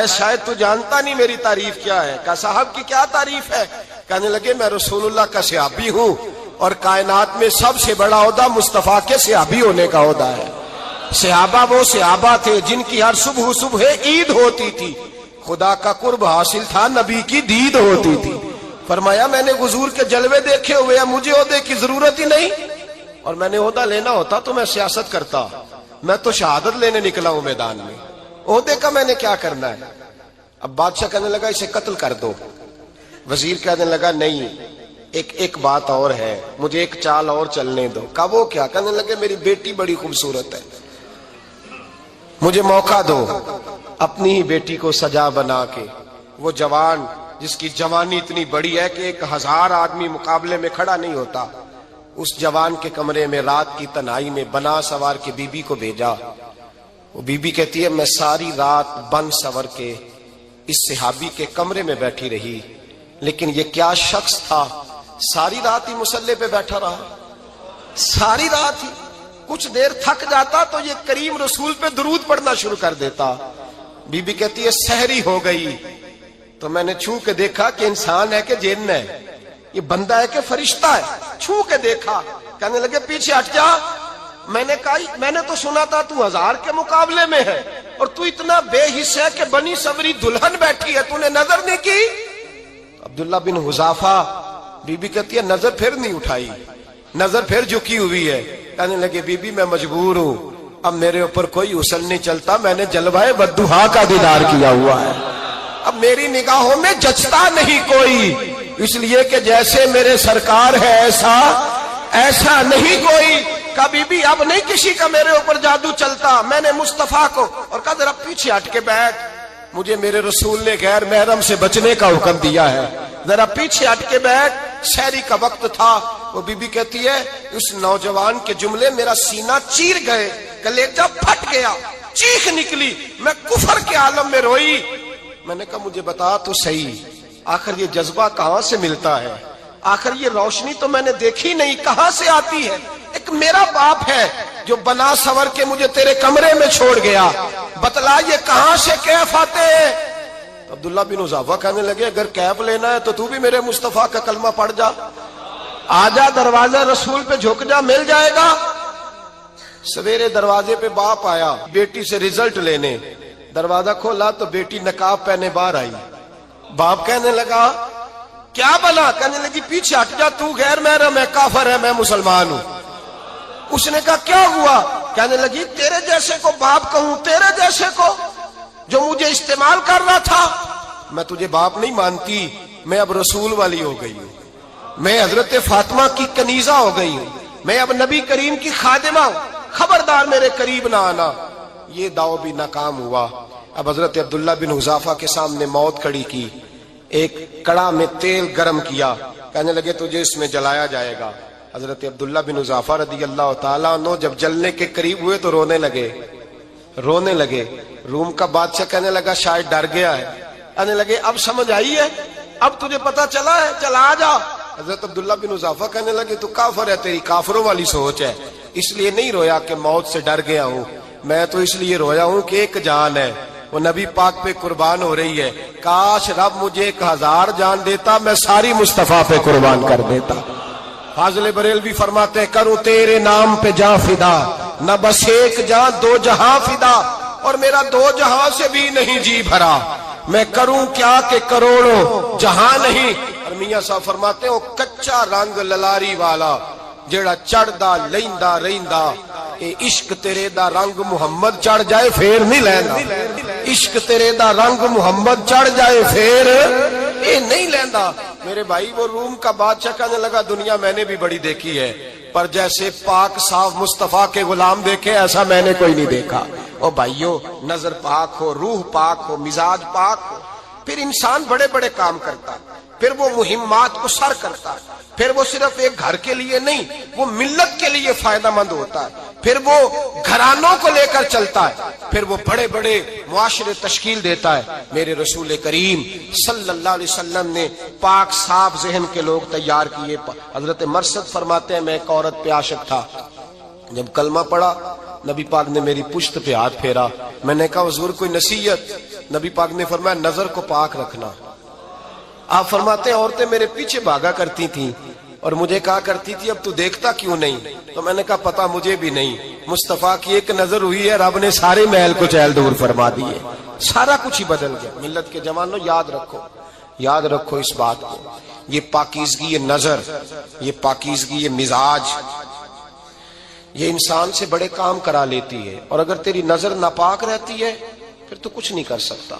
شاید تو جانتا نہیں میری تعریف کیا ہے۔ کہا صاحب کی کیا تعریف ہے؟ کہنے لگے میں رسول اللہ کا صحابی ہوں، اور کائنات میں سب سے بڑا عہدہ مصطفیٰ کے صحابی ہونے کا عہدہ ہے۔ صحابہ وہ صحابہ تھے جن کی ہر صبح عید ہوتی تھی، خدا کا قرب حاصل تھا، نبی کی دید ہوتی تھی۔ فرمایا میں نے حضور کے جلوے دیکھے ہوئے ہیں، مجھے عہدے کی ضرورت ہی نہیں، اور میں نے عہدہ لینا ہوتا تو میں سیاست کرتا، میں تو شہادت لینے نکلا ہوں میدان میں، عہدے کا میں نے کیا کرنا ہے۔ اب بادشاہ کہنے لگا اسے قتل کر دو۔ وزیر کہنے لگا نہیں، ایک بات اور ہے، مجھے ایک چال اور چلنے دو۔ کہا وہ کیا؟ کہنے لگے میری بیٹی بڑی خوبصورت ہے، مجھے موقع دو اپنی ہی بیٹی کو سجا بنا کے، وہ جوان جس کی جوانی اتنی بڑی ہے کہ 1000 آدمی مقابلے میں کھڑا نہیں ہوتا، اس جوان کے کمرے میں رات کی تنہائی میں بنا سوار کے بی بی کو بھیجا۔ وہ بی بی کہتی ہے میں ساری رات بن سور کے اس صحابی کے کمرے میں بیٹھی رہی، لیکن یہ کیا شخص تھا، ساری رات ہی مصلے پہ بیٹھا رہا، ساری رات ہی، کچھ دیر تھک جاتا تو یہ کریم رسول پہ درود پڑھنا شروع کر دیتا۔ بی بی کہتی ہے سحری ہو گئی تو میں نے چھو کے دیکھا کہ انسان ہے کہ جن ہے، یہ بندہ ہے کہ فرشتہ ہے، چھو کے دیکھا۔ کہنے لگے پیچھے ہٹ جا۔ میں نے کہا میں نے تو سنا تھا تو 1000 کے مقابلے میں ہے، اور تو اتنا بے حس ہے کہ بنی سوری دلہن بیٹھی ہے، تو نے نظر نہیں کی؟ عبداللہ بن حذافہ، بی بی کہتی ہے نظر پھر نہیں اٹھائی، نظر پھر جھکی ہوئی ہے۔ کہنے لگے بی بی میں مجبور ہوں، اب میرے اوپر کوئی حسن نہیں چلتا، میں نے جلوہ والضحیٰ کا دیدار کیا ہوا ہے، اب میری نگاہوں میں جچتا نہیں کوئی، اس لیے کہ جیسے میرے سرکار ہے ایسا نہیں کوئی۔ کبھی بھی اب نہیں کسی کا میرے اوپر جادو چلتا، میں نے مصطفیٰ کو، اور کہا ذرا پیچھے ہٹ کے بیٹھ، مجھے میرے رسول نے غیر محرم سے بچنے کا حکم دیا ہے، ذرا پیچھے ہٹ کے بیٹھ۔ سحری کا وقت تھا۔ وہ بی بی کہتی ہے اس نوجوان کے جملے میرا سینہ چیر گئے، کلیجہ پھٹ گیا، چیخ نکلی، میں کفر کے عالم میں روئی۔ میں نے کہا مجھے بتا تو صحیح، آخر یہ جذبہ کہاں سے ملتا ہے، آخر یہ روشنی تو میں نے دیکھی نہیں، کہاں سے آتی ہے؟ ایک میرا باپ ہے جو بنا سور کے مجھے تیرے کمرے میں چھوڑ گیا، بتلا یہ کہاں سے کیف آتے ہیں؟ عبداللہ بن حذافہ کہنے لگے اگر کیف لینا ہے تو بھی میرے مصطفیٰ کا کلمہ پڑھ جا، آجا دروازہ رسول پہ جھک جا، مل جائے گا۔ سویرے دروازے پہ باپ آیا بیٹی سے رزلٹ لینے، دروازہ کھولا تو بیٹی نقاب پہنے باہر آئی۔ باپ کہنے لگا کیا بنا؟ کہنے لگی پیچھے ہٹ جا، تو غیر محرم ہے، کافر ہے، میں مسلمان ہوں۔ اس نے کہا کیا ہوا؟ کہنے لگی تیرے جیسے کو باپ کہوں، تیرے جیسے کو جو مجھے استعمال کر رہا تھا، میں تجھے باپ نہیں مانتی، میں اب رسول والی ہو گئی ہوں، میں حضرت فاطمہ کی کنیزہ ہو گئی ہوں، میں اب نبی کریم کی خادمہ ہوں، خبردار میرے قریب نہ آنا۔ یہ داؤ بھی ناکام ہوا۔ اب حضرت عبداللہ بن حذافہ کے سامنے موت کھڑی کی، ایک کڑا میں تیل گرم کیا، کہنے لگے تجھے اس میں جلایا جائے گا۔ حضرت عبداللہ بن حذافہ رضی اللہ تعالیٰ عنہ جب جلنے کے قریب ہوئے تو رونے لگے۔ روم کا بادشاہ کہنے لگا شاید ڈر گیا ہے، کہنے لگے اب سمجھ آئی ہے، اب تجھے پتا چلا ہے، چلا آ جا۔ حضرت عبداللہ بن حذافہ کہنے لگے تو کافر ہے، تیری کافروں والی سوچ ہے، اس لیے نہیں رویا کہ موت سے ڈر گیا ہوں، میں تو اس لیے رویا ہوں کہ ایک جان ہے، وہ نبی پاک پہ قربان ہو رہی ہے، کاش رب مجھے 1000 جان دیتا، میں ساری مصطفیٰ پہ قربان کر دیتا۔ فاضل بریلوی فرماتے ہیں کروں تیرے نام پہ جاں فدا، نہ بس ایک جاں 2 جہاں فدا، اور میرا 2 جہاں سے بھی نہیں جی بھرا، میں کروں کیا کہ کروڑوں جہاں نہیں، اور میاں صاحب فرماتے ہیں وہ کچا رنگ للاری والا جیڑا چڑھدا لیندا رہندا، اے عشق تیرے دا رنگ محمد چڑھ جائے پھر نہیں لیندا، عشق تیرے دا رنگ محمد چڑھ جائے پھر اے نہیں لیندا۔ میرے بھائی وہ روم کا بادشاہ کہنے لگا دنیا میں نے بھی بڑی دیکھی ہے، پر جیسے پاک صاف مصطفیٰ کے غلام دیکھے ایسا میں نے کوئی نہیں دیکھا۔ او بھائیو، نظر پاک ہو، روح پاک ہو، مزاج پاک ہو، پھر انسان بڑے بڑے کام کرتا ہے، پھر وہ مہمات کو سر کرتا ہے، پھر وہ صرف ایک گھر کے لیے نہیں، وہ ملت کے لیے فائدہ مند ہوتا ہے، پھر وہ گھرانوں کو لے کر چلتا ہے، پھر وہ بڑے بڑے معاشرے تشکیل دیتا ہے۔ میرے رسول کریم صلی اللہ علیہ وسلم نے پاک صاف ذہن کے لوگ تیار کیے۔ حضرت مرثد فرماتے ہیں میں ایک عورت پہ عاشق تھا، جب کلمہ پڑھا نبی پاک نے میری پشت پہ ہاتھ پھیرا، میں نے کہا حضور کوئی نصیحت؟ نبی پاک نے فرمایا نظر کو پاک رکھنا۔ آپ فرماتے ہیں عورتیں میرے پیچھے بھاگا کرتی تھیں اور مجھے کہا کرتی تھی اب تو دیکھتا کیوں نہیں؟ تو میں نے کہا پتا مجھے بھی نہیں، مصطفیٰ کی ایک نظر ہوئی ہے رب نے سارے محل کو چہل دور فرما دیے، سارا کچھ ہی بدل گیا۔ ملت کے جوانوں یاد رکھو اس بات کو، یہ پاکیزگی یہ نظر، یہ پاکیزگی یہ مزاج، یہ انسان سے بڑے کام کرا لیتی ہے، اور اگر تیری نظر ناپاک رہتی ہے پھر تو کچھ نہیں کر سکتا،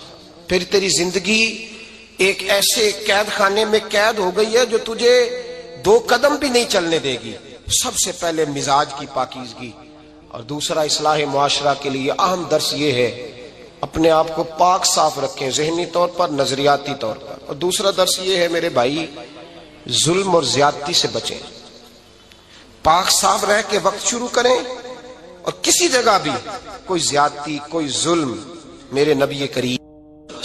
پھر تیری زندگی ایک ایسے قید خانے میں قید ہو گئی ہے جو تجھے 2 قدم بھی نہیں چلنے دے گی۔ سب سے پہلے مزاج کی پاکیزگی، اور دوسرا اصلاح معاشرہ کے لیے اہم درس یہ ہے اپنے آپ کو پاک صاف رکھیں، ذہنی طور پر، نظریاتی طور پر، اور دوسرا درس یہ ہے میرے بھائی ظلم اور زیادتی سے بچیں، پاک صاف رہ کے وقت شروع کریں، اور کسی جگہ بھی کوئی زیادتی کوئی ظلم، میرے نبی کریم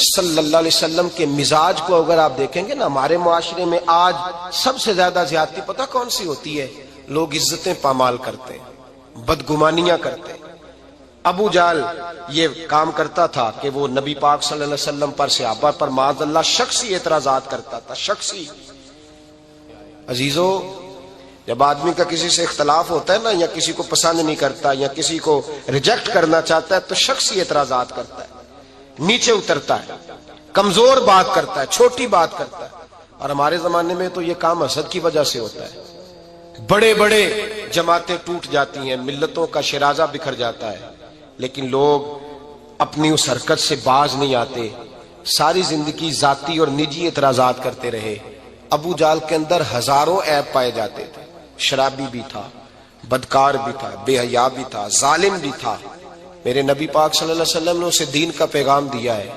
صلی اللہ علیہ وسلم کے مزاج کو اگر آپ دیکھیں گے نا، ہمارے معاشرے میں آج سب سے زیادہ زیادتی پتہ کون سی ہوتی ہے؟ لوگ عزتیں پامال کرتے ہیں، بدگمانیاں کرتے ہیں۔ ابو جہل یہ کام کرتا تھا کہ وہ نبی پاک صلی اللہ علیہ وسلم پر، صحابہ پر معاذ اللہ شخصی اعتراضات کرتا تھا، شخصی۔ عزیزو، جب آدمی کا کسی سے اختلاف ہوتا ہے نا، یا کسی کو پسند نہیں کرتا یا کسی کو ریجیکٹ کرنا چاہتا ہے تو شخصی اعتراضات کرتا ہے، نیچے اترتا ہے، کمزور بات کرتا ہے، چھوٹی بات کرتا ہے۔ اور ہمارے زمانے میں تو یہ کام حسد کی وجہ سے ہوتا ہے، بڑے بڑے جماعتیں ٹوٹ جاتی ہیں، ملتوں کا شرازہ بکھر جاتا ہے، لیکن لوگ اپنی اس حرکت سے باز نہیں آتے، ساری زندگی ذاتی اور نجی اعتراضات کرتے رہے۔ ابو جہل کے اندر ہزاروں عیب پائے جاتے تھے، شرابی بھی تھا، بدکار بھی تھا، بے حیا بھی تھا، ظالم بھی تھا۔ میرے نبی پاک صلی اللہ علیہ وسلم نے اسے دین کا پیغام دیا ہے،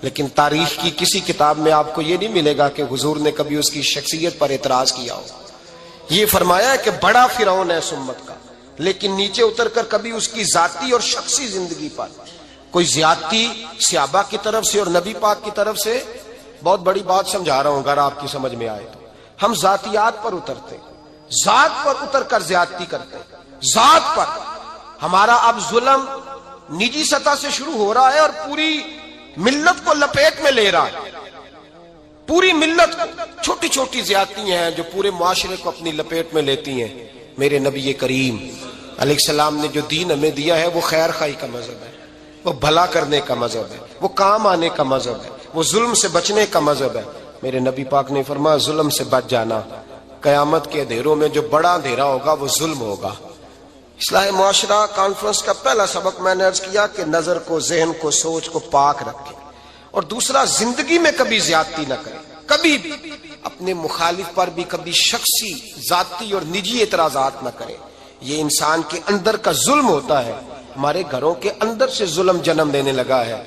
لیکن تاریخ کی کسی کتاب میں آپ کو یہ نہیں ملے گا کہ حضور نے کبھی اس کی شخصیت پر اعتراض کیا ہو۔ یہ فرمایا ہے کہ بڑا فرعون ہے اس امت کا، لیکن نیچے اتر کر کبھی اس کی ذاتی اور شخصی زندگی پر کوئی زیادتی صحابہ کی طرف سے اور نبی پاک کی طرف سے۔ بہت بڑی بات سمجھا رہا ہوں، اگر آپ کی سمجھ میں آئے تو ہم ذاتیات پر اترتے، ذات پر اتر کر زیادتی کرتے، ذات پر۔ ہمارا اب ظلم نجی سطح سے شروع ہو رہا ہے اور پوری ملت کو لپیٹ میں لے رہا ہے، پوری ملت کو۔ چھوٹی چھوٹی زیادتیاں ہیں جو پورے معاشرے کو اپنی لپیٹ میں لیتی ہیں۔ میرے نبی کریم علیہ السلام نے جو دین ہمیں دیا ہے وہ خیر خواہی کا مذہب ہے، وہ بھلا کرنے کا مذہب ہے، وہ کام آنے کا مذہب ہے، وہ ظلم سے بچنے کا مذہب ہے۔ میرے نبی پاک نے فرمایا ظلم سے بچ جانا، قیامت کے اندھیروں میں جو بڑا اندھیرا ہوگا وہ ظلم ہوگا۔ اصلاح معاشرہ کانفرنس کا پہلا سبق میں نے عرض کیا کہ نظر کو، ذہن کو، سوچ کو پاک رکھیں، اور دوسرا زندگی میں کبھی زیادتی نہ کریں، کبھی بھی اپنے مخالف پر بھی کبھی شخصی، ذاتی اور نجی اعتراضات نہ کریں۔ یہ انسان کے اندر کا ظلم ہوتا ہے، ہمارے گھروں کے اندر سے ظلم جنم لینے لگا ہے۔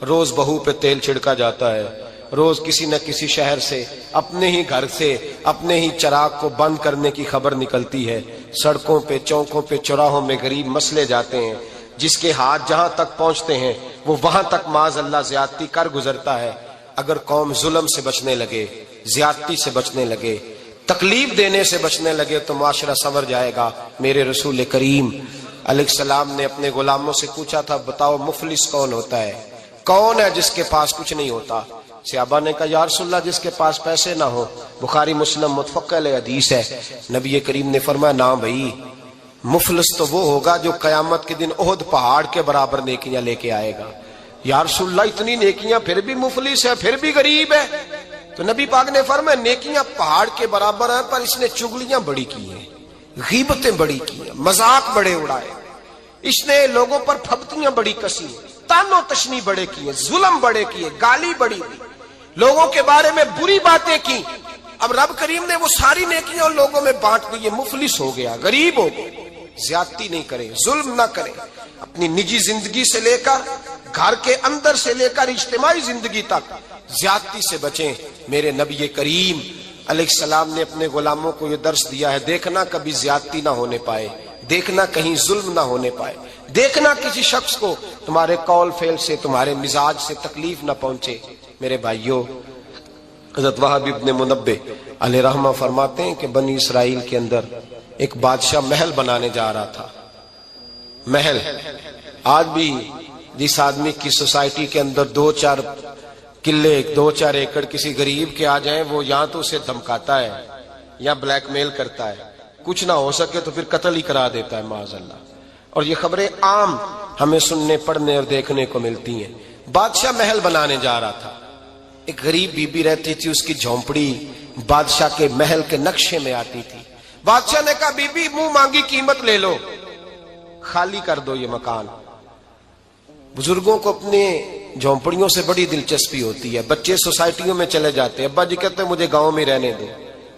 روز بہو پہ تیل چھڑکا جاتا ہے، روز کسی نہ کسی شہر سے، اپنے ہی گھر سے، اپنے ہی چراغ کو بند کرنے کی خبر نکلتی ہے۔ سڑکوں پہ، چوکوں پہ، چوراہوں میں غریب مسلے جاتے ہیں، جس کے ہاتھ جہاں تک پہنچتے ہیں وہ وہاں تک معاذ اللہ زیادتی کر گزرتا ہے۔ اگر قوم ظلم سے بچنے لگے، زیادتی سے بچنے لگے، تکلیف دینے سے بچنے لگے تو معاشرہ سنور جائے گا۔ میرے رسول کریم علیہ السلام نے اپنے غلاموں سے پوچھا تھا بتاؤ مفلس کون ہوتا ہے؟ کون ہے جس کے پاس کچھ نہیں ہوتا؟ صحابہ نے کہا یا رسول اللہ جس کے پاس پیسے نہ ہو۔ بخاری مسلم متفق علیہ حدیث ہے۔ نبی کریم نے فرمایا نا بھائی، مفلس تو وہ ہوگا جو قیامت کے دن احد پہاڑ کے برابر نیکیاں لے کے آئے گا۔ یا رسول اللہ اتنی نیکیاں پھر بھی مفلس ہے، پھر بھی غریب ہے؟ تو نبی پاک نے فرمایا نیکیاں پہاڑ کے برابر ہیں، پر اس نے چگلیاں بڑی کی ہیں، غیبتیں بڑی کی ہیں، مذاق بڑے اڑائے، اس نے لوگوں پر پھبتیاں بڑی کسی ہیں، تان و تشنی بڑے کیے، ظلم بڑے کیے، گالی بڑی دی، لوگوں کے بارے میں بری باتیں کی۔ اب رب کریم نے وہ ساری نیکیاں لوگوں میں بانٹ دی، یہ مفلس ہو گیا، غریب ہو گیا۔ زیادتی نہیں کریں، ظلم نہ کریں، اپنی نجی زندگی سے لے کر گھر کے اندر سے لے کر اجتماعی زندگی تک زیادتی سے بچیں۔ میرے نبی کریم علیہ السلام نے اپنے غلاموں کو یہ درس دیا ہے، دیکھنا کبھی زیادتی نہ ہونے پائے، دیکھنا کہیں ظلم نہ ہونے پائے، دیکھنا کسی شخص کو تمہارے قول فعل سے، تمہارے مزاج سے تکلیف نہ پہنچے۔ میرے بھائیوں، حضرت وہب ابن منبہ علیہ رحمہ فرماتے ہیں کہ بنی اسرائیل کے اندر ایک بادشاہ محل بنانے جا رہا تھا۔ محل آج بھی جس آدمی کی سوسائٹی کے اندر 2-4 قلعے 2-4 ایکڑ کسی غریب کے آ جائیں، وہ یا تو اسے دھمکاتا ہے یا بلیک میل کرتا ہے، کچھ نہ ہو سکے تو پھر قتل ہی کرا دیتا ہے معاذ اللہ۔ اور یہ خبریں عام ہمیں سننے پڑھنے اور دیکھنے کو ملتی ہیں۔ بادشاہ محل بنانے جا رہا تھا، ایک غریب بی بی رہتی تھی، اس کی جھونپڑی بادشاہ کے محل کے نقشے میں آتی تھی۔ بادشاہ نے کہا بی بی منہ مانگی قیمت لے لو، خالی کر دو یہ مکان۔ بزرگوں کو اپنے جھونپڑیوں سے بڑی دلچسپی ہوتی ہے، بچے سوسائٹیوں میں چلے جاتے ہیں، ابا جی کہتے ہیں مجھے گاؤں میں رہنے دو،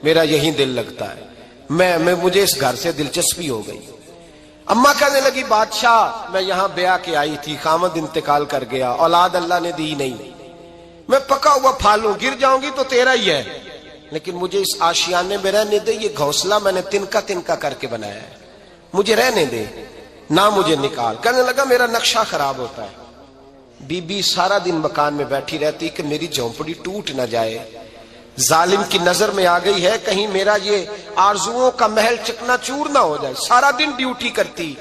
میرا یہیں دل لگتا ہے، مجھے اس گھر سے دلچسپی ہو گئی۔ اماں کہنے لگی بادشاہ میں یہاں بیاہ کے آئی تھی، خامد انتقال کر گیا، اولاد اللہ نے دی نہیں، میں پکا ہوا پھالوں، گر جاؤں گی تو تیرا ہی ہے، لیکن مجھے اس آشیانے میں رہنے دے، یہ گھونسلہ میں نے تنکا کر کے بنایا ہے، مجھے رہنے دے، نہ مجھے نکال۔ کہنے لگا میرا نقشہ خراب ہوتا ہے۔ بی بی سارا دن مکان میں بیٹھی رہتی کہ میری جھونپڑی ٹوٹ نہ جائے، ظالم کی نظر میں آ گئی ہے کہیں میرا یہ آرزوؤں کا محل چکنا چور نہ ہو جائے، سارا دن ڈیوٹی کرتی۔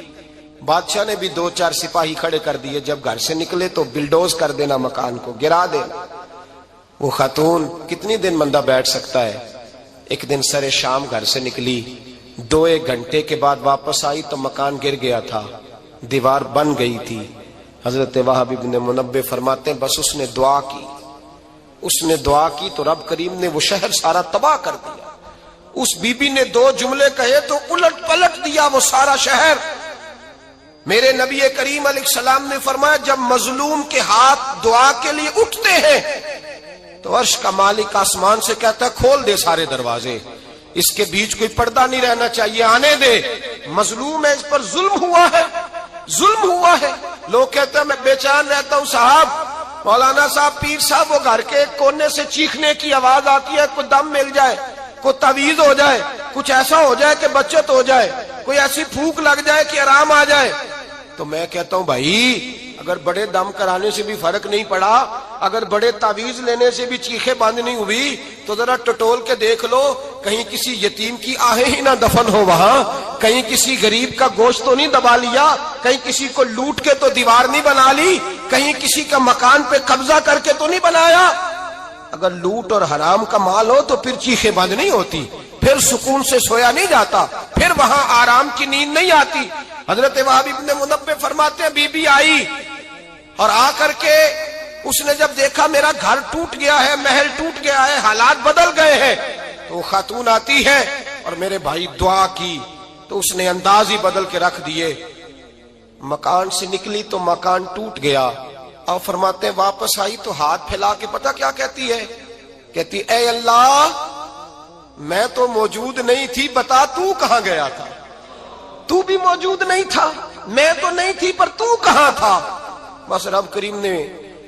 بادشاہ نے بھی 2-4 سپاہی کھڑے کر دیے، جب گھر سے نکلے تو بلڈوز کر دینا، مکان کو گرا دینا۔ وہ خاتون کتنی دن بندہ بیٹھ سکتا ہے؟ ایک دن سر شام گھر سے نکلی، 2-1 گھنٹے کے بعد واپس آئی تو مکان گر گیا تھا، دیوار بن گئی تھی۔ حضرت وہب ابن منبہ فرماتے ہیں بس اس نے دعا کی تو رب کریم نے وہ شہر سارا تباہ کر دیا۔ اس بی بی نے 2 جملے کہے تو الٹ پلٹ دیا وہ سارا شہر۔ میرے نبی کریم علیہ السلام نے فرمایا جب مظلوم کے ہاتھ دعا کے لیے اٹھتے ہیں تو عرش کا مالک آسمان سے کہتا ہے کھول دے سارے دروازے، اس کے بیچ کوئی پردہ نہیں رہنا چاہیے، آنے دے، مظلوم ہے، اس پر ظلم ہوا ہے۔ لوگ کہتے ہیں میں بے چین رہتا ہوں صاحب، مولانا صاحب، پیر صاحب، وہ گھر کے ایک کونے سے چیخنے کی آواز آتی ہے، کوئی دم مل جائے، کوئی تعویذ ہو جائے، کچھ ایسا ہو جائے کہ بچت ہو جائے، کوئی ایسی پھونک لگ جائے کہ آرام آ جائے۔ تو میں کہتا ہوں بھائی اگر بڑے دم کرانے سے بھی فرق نہیں پڑا، اگر بڑے تعویذ لینے سے بھی چیخیں بند نہیں ہوئی، تو ذرا ٹٹول کے دیکھ لو کہیں کسی یتیم کی آہیں ہی نہ دفن ہو وہاں، کہیں کسی غریب کا گوشت تو نہیں دبا لیا، کہیں کسی کو لوٹ کے تو دیوار نہیں بنا لی، کہیں کسی کا مکان پہ قبضہ کر کے تو نہیں بنایا۔ اگر لوٹ اور حرام کا مال ہو تو پھر چیخیں بند نہیں ہوتی، پھر سکون سے سویا نہیں جاتا، پھر وہاں آرام کی نیند نہیں آتی۔ حضرت وہب ابن منبہ فرماتے ہیں بی بی آئی اور آ کر کے اس نے جب دیکھا میرا گھر ٹوٹ گیا ہے، محل ٹوٹ گیا ہے، حالات بدل گئے ہیں، تو وہ خاتون آتی ہے اور میرے بھائی دعا کی تو اس نے انداز ہی بدل کے رکھ دیے۔ مکان سے نکلی تو مکان ٹوٹ گیا، اور فرماتے ہیں واپس آئی تو ہاتھ پھیلا کے پتہ کیا کہتی ہے؟ کہتی اے اللہ میں تو موجود نہیں تھی، بتا تو کہاں گیا تھا؟ تو بھی موجود نہیں تھا، میں تو نہیں تھی، پر تو کہاں تھا؟ بس رب کریم نے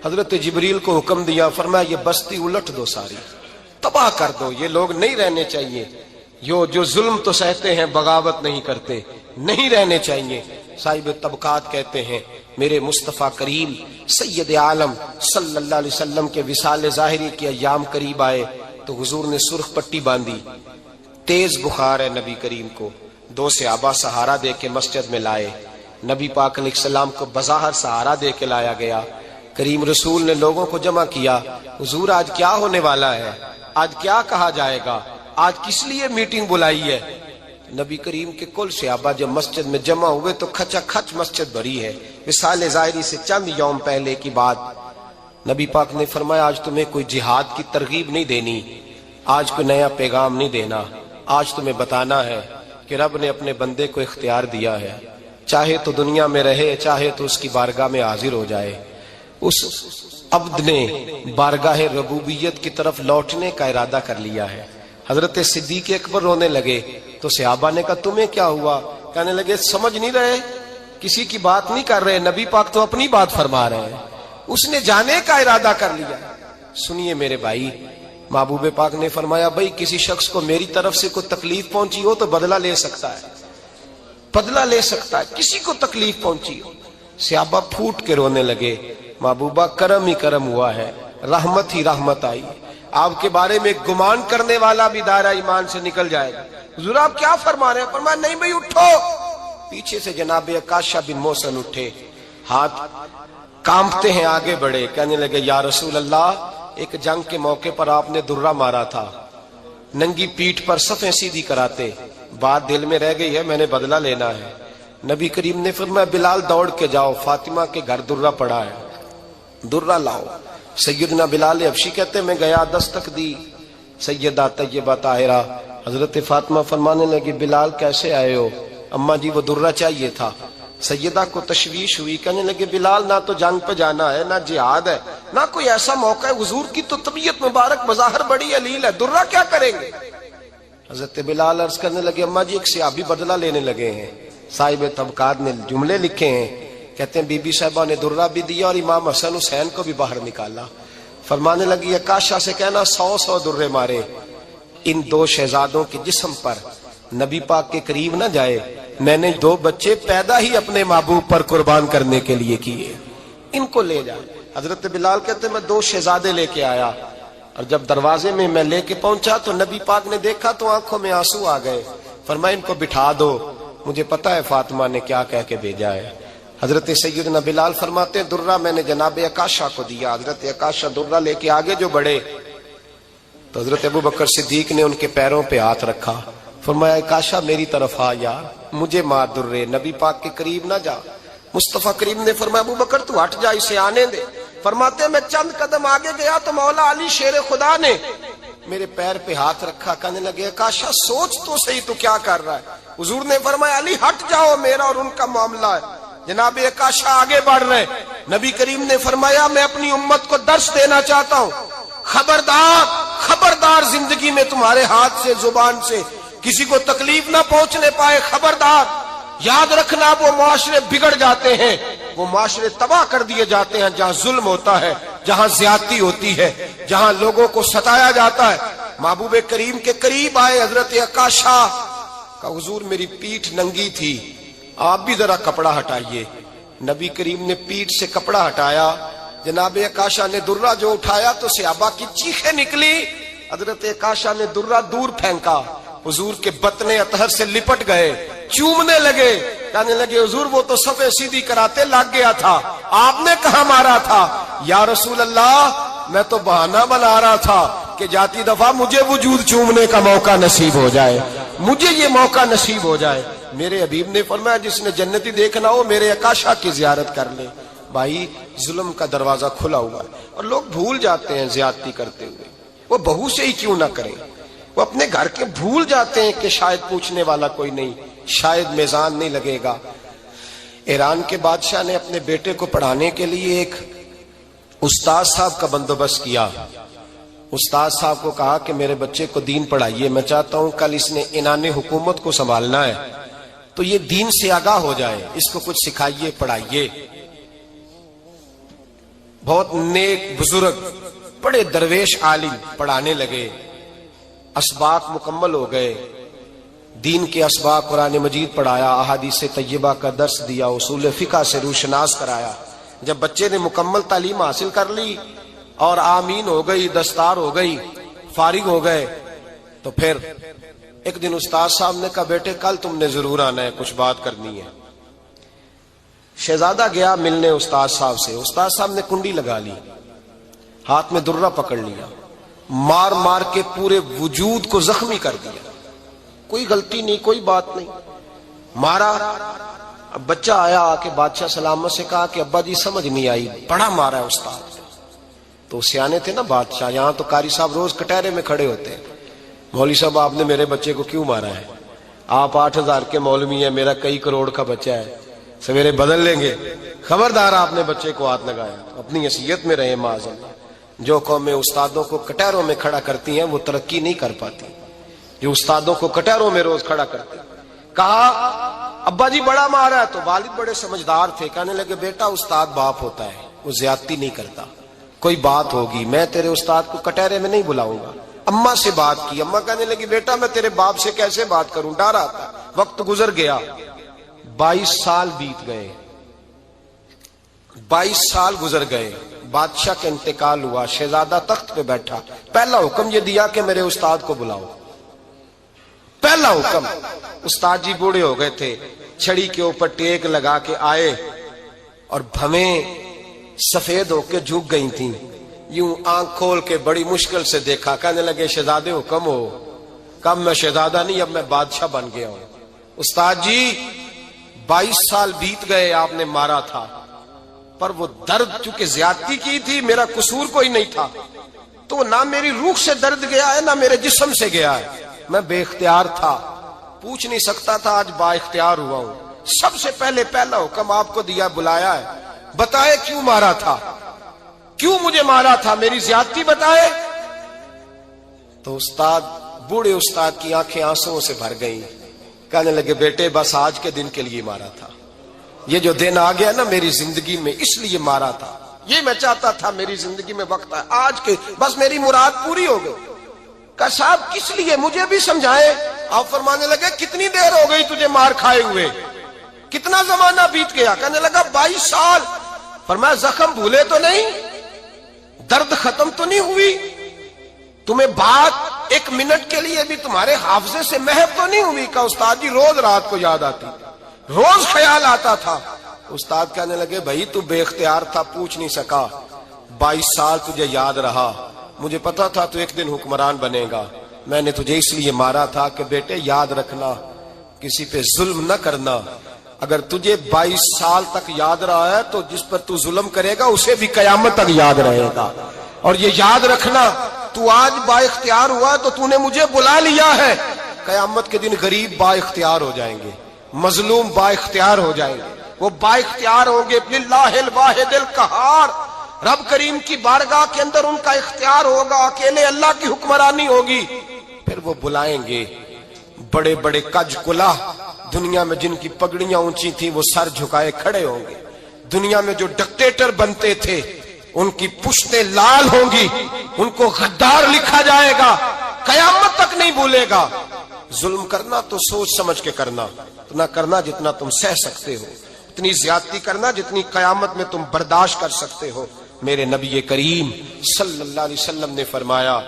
حضرت جبریل کو حکم دیا، فرمایا یہ بستی الٹ دو، ساری تباہ کر دو، یہ لوگ نہیں رہنے چاہیے، جو ظلم تو سہتے ہیں بغاوت نہیں کرتے، نہیں رہنے چاہیے۔ صاحب طبقات کہتے ہیں میرے مصطفیٰ کریم سید عالم صلی اللہ علیہ وسلم کے وصال ظاہری کے ایام قریب آئے تو حضور نے سرخ پٹی باندھی، تیز بخار ہے نبی کریم کو، 2 صحابہ سہارا دے کے مسجد میں لائے، نبی پاک علیہ السلام کو بظاہر سہارا دے کے لایا گیا۔ کریم رسول نے لوگوں کو جمع کیا، حضور آج کیا ہونے والا ہے، آج کیا کہا جائے گا، آج کس لیے میٹنگ بلائی ہے؟ نبی کریم کے کل صحابہ جب مسجد میں جمع ہوئے تو کھچا کھچ مسجد بھری ہے۔ وصال ظاہری سے چند یوم پہلے کی بات، نبی پاک نے فرمایا آج تمہیں کوئی جہاد کی ترغیب نہیں دینی، آج کوئی نیا پیغام نہیں دینا، آج تمہیں بتانا ہے کہ رب نے اپنے بندے کو اختیار دیا ہے، چاہے تو دنیا میں رہے، چاہے تو اس کی بارگاہ میں حاضر ہو جائے۔ اس عبد نے بارگاہ ربوبیت کی طرف لوٹنے کا ارادہ کر لیا ہے۔ حضرت صدیق اکبر رونے لگے تو صحابہ نے کہا تمہیں کیا ہوا؟ کہنے لگے سمجھ نہیں رہے، کسی کی بات نہیں کر رہے، نبی پاک تو اپنی بات فرما رہے ہیں، اس نے جانے کا ارادہ کر لیا۔ سنیے میرے بھائی، محبوب پاک نے فرمایا بھائی کسی شخص کو میری طرف سے کوئی تکلیف پہنچی ہو تو بدلہ لے سکتا ہے، بدلہ لے سکتا ہے، کسی کو تکلیف پہنچی ہو۔ صحابہ پھوٹ کے رونے لگے، محبوبہ کرم ہی کرم ہوا ہے، رحمت ہی رحمت آئی، آپ کے بارے میں گمان کرنے والا بھی دائرہ ایمان سے نکل جائے گا۔ حضور آپ کیا فرما رہے ہیں؟ فرمایا نہیں بھائی اٹھو۔ پیچھے سے جناب عکاشہ بن محصن اٹھے، ہاتھ کانپتے ہیں، آگے بڑھے، کہنے لگے یا رسول اللہ، ایک جنگ کے موقع پر آپ نے درہ مارا تھا، ننگی پیٹھ پر صفیں سیدھی کراتے، بات دل میں رہ گئی ہے، میں نے بدلہ لینا ہے۔ نبی کریم نے فرمایا بلال دوڑ کے جاؤ، فاطمہ کے گھر درہ پڑا ہے، درہ لاؤ۔ سیدنا بلال حبشی کہتے میں گیا، دستک دی سیدہ طیبہ طاہرہ، حضرت فاطمہ فرمانے لگی بلال کیسے آئے ہو؟ اماں جی وہ درہ چاہیے تھا۔ سیدہ کو تشویش ہوئی، کہنے لگے بلال نہ تو جنگ پہ جانا ہے، نہ جہاد ہے، نہ کوئی ایسا موقع ہے، حضور کی تو طبیعت مبارک بظاہر بڑی علیل ہے، درہ کیا کریں گے؟ حضرت بلال عرض کرنے لگے اماں جی ایک صحابی بدلہ لینے لگے ہیں، صاحب طبقات نے جملے لکھے ہیں، کہتے ہیں بی بی صاحبہ نے درہ بھی دیا اور امام حسن حسین کو بھی باہر نکالا۔ فرمانے لگی عکاشہ سے کہنا 100 درے مارے، ان دو شہزادوں کے جسم پر نبی پاک کے قریب نہ جائے، میں نے 2 بچے پیدا ہی اپنے محبوب پر قربان کرنے کے لیے کیے، ان کو لے جا۔ حضرت بلال کہتے میں 2 شہزادے لے کے آیا، اور جب دروازے میں میں لے کے پہنچا تو نبی پاک نے دیکھا تو آنکھوں میں آنسو آ گئے، فرمایا ان کو بٹھا دو، مجھے پتا ہے فاطمہ نے کیا کہہ کے بھیجا ہے۔ حضرت سیدنا بلال فرماتے ہیں درہ میں نے جناب عکاشہ کو دیا، حضرت عکاشہ درہ لے کے آگے جو بڑھے تو حضرت ابو بکر صدیق نے ان کے پیروں پہ ہاتھ رکھا، فرمایا عکاشہ میری طرف آ یار، مجھے مار درے، نبی پاک کے قریب نہ جا۔ مصطفیٰ کریم نے فرمایا ابو بکر تو ہٹ جا، اسے آنے دے۔ فرماتے ہیں میں چند قدم آگے گیا تو مولا علی شیر خدا نے میرے پیر پہ ہاتھ رکھا، کہنے لگے عکاشہ سوچ تو صحیح تو کیا کر رہا ہے؟ حضور نے فرمایا علی ہٹ جاؤ، میرا اور ان کا معاملہ ہے۔ جناب عکاشہ آگے بڑھ رہے، نبی کریم نے فرمایا میں اپنی امت کو درس دینا چاہتا ہوں، خبردار خبردار زندگی میں تمہارے ہاتھ سے زبان سے کسی کو تکلیف نہ پہنچنے پائے، خبردار یاد رکھنا وہ معاشرے بگڑ جاتے ہیں، وہ معاشرے تباہ کر دیے جاتے ہیں جہاں ظلم ہوتا ہے، جہاں زیادتی ہوتی ہے، جہاں لوگوں کو ستایا جاتا ہے۔ محبوب کریم کے قریب آئے حضرت عکاشہ کا، حضور میری پیٹھ ننگی تھی، آپ بھی ذرا کپڑا ہٹائیے۔ نبی کریم نے پیٹھ سے کپڑا ہٹایا، جناب عکاشہ نے درہ جو اٹھایا تو صحابہ کی چیخیں نکلی، حضرت عکاشہ نے درہ دور پھینکا، حضور کے بطن اطہر سے لپٹ گئے، چومنے لگے، کہنے لگے حضور وہ تو صفیں سیدھی کراتے لگ گیا تھا، آپ نے کہاں مارا تھا؟ یا رسول اللہ میں تو بہانہ بنا رہا تھا کہ جاتی دفعہ مجھے وجود چومنے کا موقع نصیب ہو جائے، مجھے یہ موقع نصیب ہو جائے۔ میرے حبیب نے فرمایا جس نے جنتی دیکھنا ہو میرے عکاشہ کی زیارت کر لے۔ بھائی ظلم کا دروازہ کھلا ہوا ہے اور لوگ بھول جاتے ہیں زیادتی کرتے ہوئے، وہ بہو سے ہی کیوں نہ کریں، وہ اپنے گھر کے بھول جاتے ہیں کہ شاید پوچھنے والا کوئی نہیں، شاید میزان نہیں لگے گا۔ ایران کے بادشاہ نے اپنے بیٹے کو پڑھانے کے لیے ایک استاد صاحب کا بندوبست کیا۔ استاد صاحب کو کہا کہ میرے بچے کو دین پڑھائیے، میں چاہتا ہوں کل اس نے عنان حکومت کو سنبھالنا ہے تو یہ دین سے آگاہ ہو جائے، اس کو کچھ سکھائیے پڑھائیے۔ بہت نیک بزرگ بڑے درویش عالم پڑھانے لگے، اسباق مکمل ہو گئے، دین کے اسباق قرآن مجید پڑھایا، احادیث طیبہ کا درس دیا، اصول فقہ سے روشناس کرایا۔ جب بچے نے مکمل تعلیم حاصل کر لی اور آمین ہو گئی، دستار ہو گئی، فارغ ہو گئے، تو پھر ایک دن استاد صاحب نے کہا بیٹے کل تم نے ضرور آنا ہے، کچھ بات کرنی ہے۔ شہزادہ گیا ملنے استاد صاحب سے، استاد صاحب نے کنڈی لگا لی، ہاتھ میں درہ پکڑ لیا، مار مار کے پورے وجود کو زخمی کر دیا، کوئی غلطی نہیں، کوئی بات نہیں، مارا۔ بچہ آیا آ کے بادشاہ سلامت سے کہا کہ ابا جی سمجھ نہیں آئی، بڑا مارا ہے استاد۔ تو سیانے تھے نا بادشاہ، یہاں تو قاری صاحب روز کٹہرے میں کھڑے ہوتے ہیں، مولوی صاحب آپ نے میرے بچے کو کیوں مارا ہے؟ آپ 8,000 کے مولوی ہیں، میرا کئی کروڑ کا بچہ ہے، سویرے بدل لیں گے، خبردار آپ نے بچے کو ہاتھ لگایا، اپنی حیثیت میں رہے معاذ اللہ۔ جو قومیں استادوں کو کٹہروں میں کھڑا کرتی ہیں وہ ترقی نہیں کر پاتی، جو استادوں کو کٹہروں میں روز کھڑا کرتے ہیں۔ کہا ابا جی بڑا مارا ہے، تو والد بڑے سمجھدار تھے، کہنے لگے بیٹا استاد باپ ہوتا ہے، وہ زیادتی نہیں کرتا، کوئی بات ہوگی میں تیرے استاد کو کٹہرے میں نہیں بلاؤں گا۔ اماں سے بات کی، اماں کہنے لگی بیٹا میں تیرے باپ سے کیسے بات کروں، ڈر آتا۔ وقت گزر گیا، 22 سال بیت گئے، 22 سال گزر گئے، بادشاہ کا انتقال ہوا، شہزادہ تخت پہ بیٹھا، پہلا حکم یہ دیا کہ میرے استاد کو بلاؤ، پہلا حکم۔ استاد جی بوڑھے ہو گئے تھے، چھڑی کے اوپر ٹیک لگا کے آئے اور بھویں سفید ہو کے جھک گئی تھیں، یوں آنکھ کھول کے بڑی مشکل سے دیکھا، کہنے لگے شہزادے حکم ہو۔ کب میں شہزادہ نہیں، اب میں بادشاہ بن گیا ہوں۔ استاد جی 22 سال بیت گئے، آپ نے مارا تھا، پر وہ درد چونکہ زیادتی کی تھی، میرا قصور کوئی نہیں تھا، تو نہ میری روح سے درد گیا ہے نہ میرے جسم سے گیا ہے، میں بے اختیار تھا، پوچھ نہیں سکتا تھا، آج با اختیار ہوا ہوں۔ سب سے پہلے پہلا حکم آپ کو دیا، بلایا ہے، بتائے کیوں مارا تھا، کیوں مجھے مارا تھا، میری زیادتی بتائے۔ تو استاد، بوڑھے استاد کی آنکھیں آنسوں سے بھر گئیں، کہنے لگے بیٹے بس آج کے دن کے لیے مارا تھا، یہ جو دن آ گیا نا میری زندگی میں اس لیے مارا تھا، یہ میں چاہتا تھا میری زندگی میں وقت ہے، آج کے بس میری مراد پوری ہو گئی۔ کہا صاحب کس لیے، مجھے بھی سمجھائے۔ آپ فرمانے لگے کتنی دیر ہو گئی تجھے مار کھائے ہوئے، کتنا زمانہ بیت گیا؟ کہنے لگا 22 سال۔ فرمایا زخم بھولے تو نہیں، درد ختم تو نہیں ہوئی، تمہیں بات 1 منٹ کے لیے بھی تمہارے حافظے سے محو تو نہیں ہوئی؟ کہا استاد جی روز رات کو یاد آتی، روز خیال آتا تھا۔ استاد کہنے لگے بھائی تو بے اختیار تھا، پوچھ نہیں سکا، 22 سال تجھے یاد رہا، مجھے پتا تھا تو ایک دن حکمران بنے گا، میں نے تجھے اس لیے مارا تھا کہ بیٹے یاد رکھنا، کسی پہ ظلم نہ کرنا، اگر تجھے 22 سال تک یاد رہا ہے تو جس پر تو ظلم کرے گا اسے بھی قیامت تک یاد رہے گا، اور یہ یاد رکھنا تو آج با اختیار ہوا تو تو نے مجھے بلا لیا ہے، قیامت کے دن غریب با اختیار ہو جائیں گے، مظلوم با اختیار ہو جائیں گے، وہ با اختیار ہوں گے، للہ الواحد القہار، رب کریم کی بارگاہ کے اندر ان کا اختیار ہوگا، اکیلے اللہ کی حکمرانی ہوگی، پھر وہ بلائیں گے۔ بڑے بڑے کج کلا دنیا میں جن کی پگڑیاں اونچی تھیں وہ سر جھکائے کھڑے ہوں گے، دنیا میں جو ڈکٹیٹر بنتے تھے ان کی پشتیں لال ہوں گی، ان کو غدار لکھا جائے گا، قیامت تک نہیں بھولے گا۔ ظلم کرنا تو سوچ سمجھ کے کرنا، اتنا کرنا جتنا تم سہ سکتے ہو، اتنی زیادتی کرنا جتنی قیامت میں تم برداشت کر سکتے ہو۔ میرے نبی کریم صلی اللہ علیہ وسلم نے فرمایا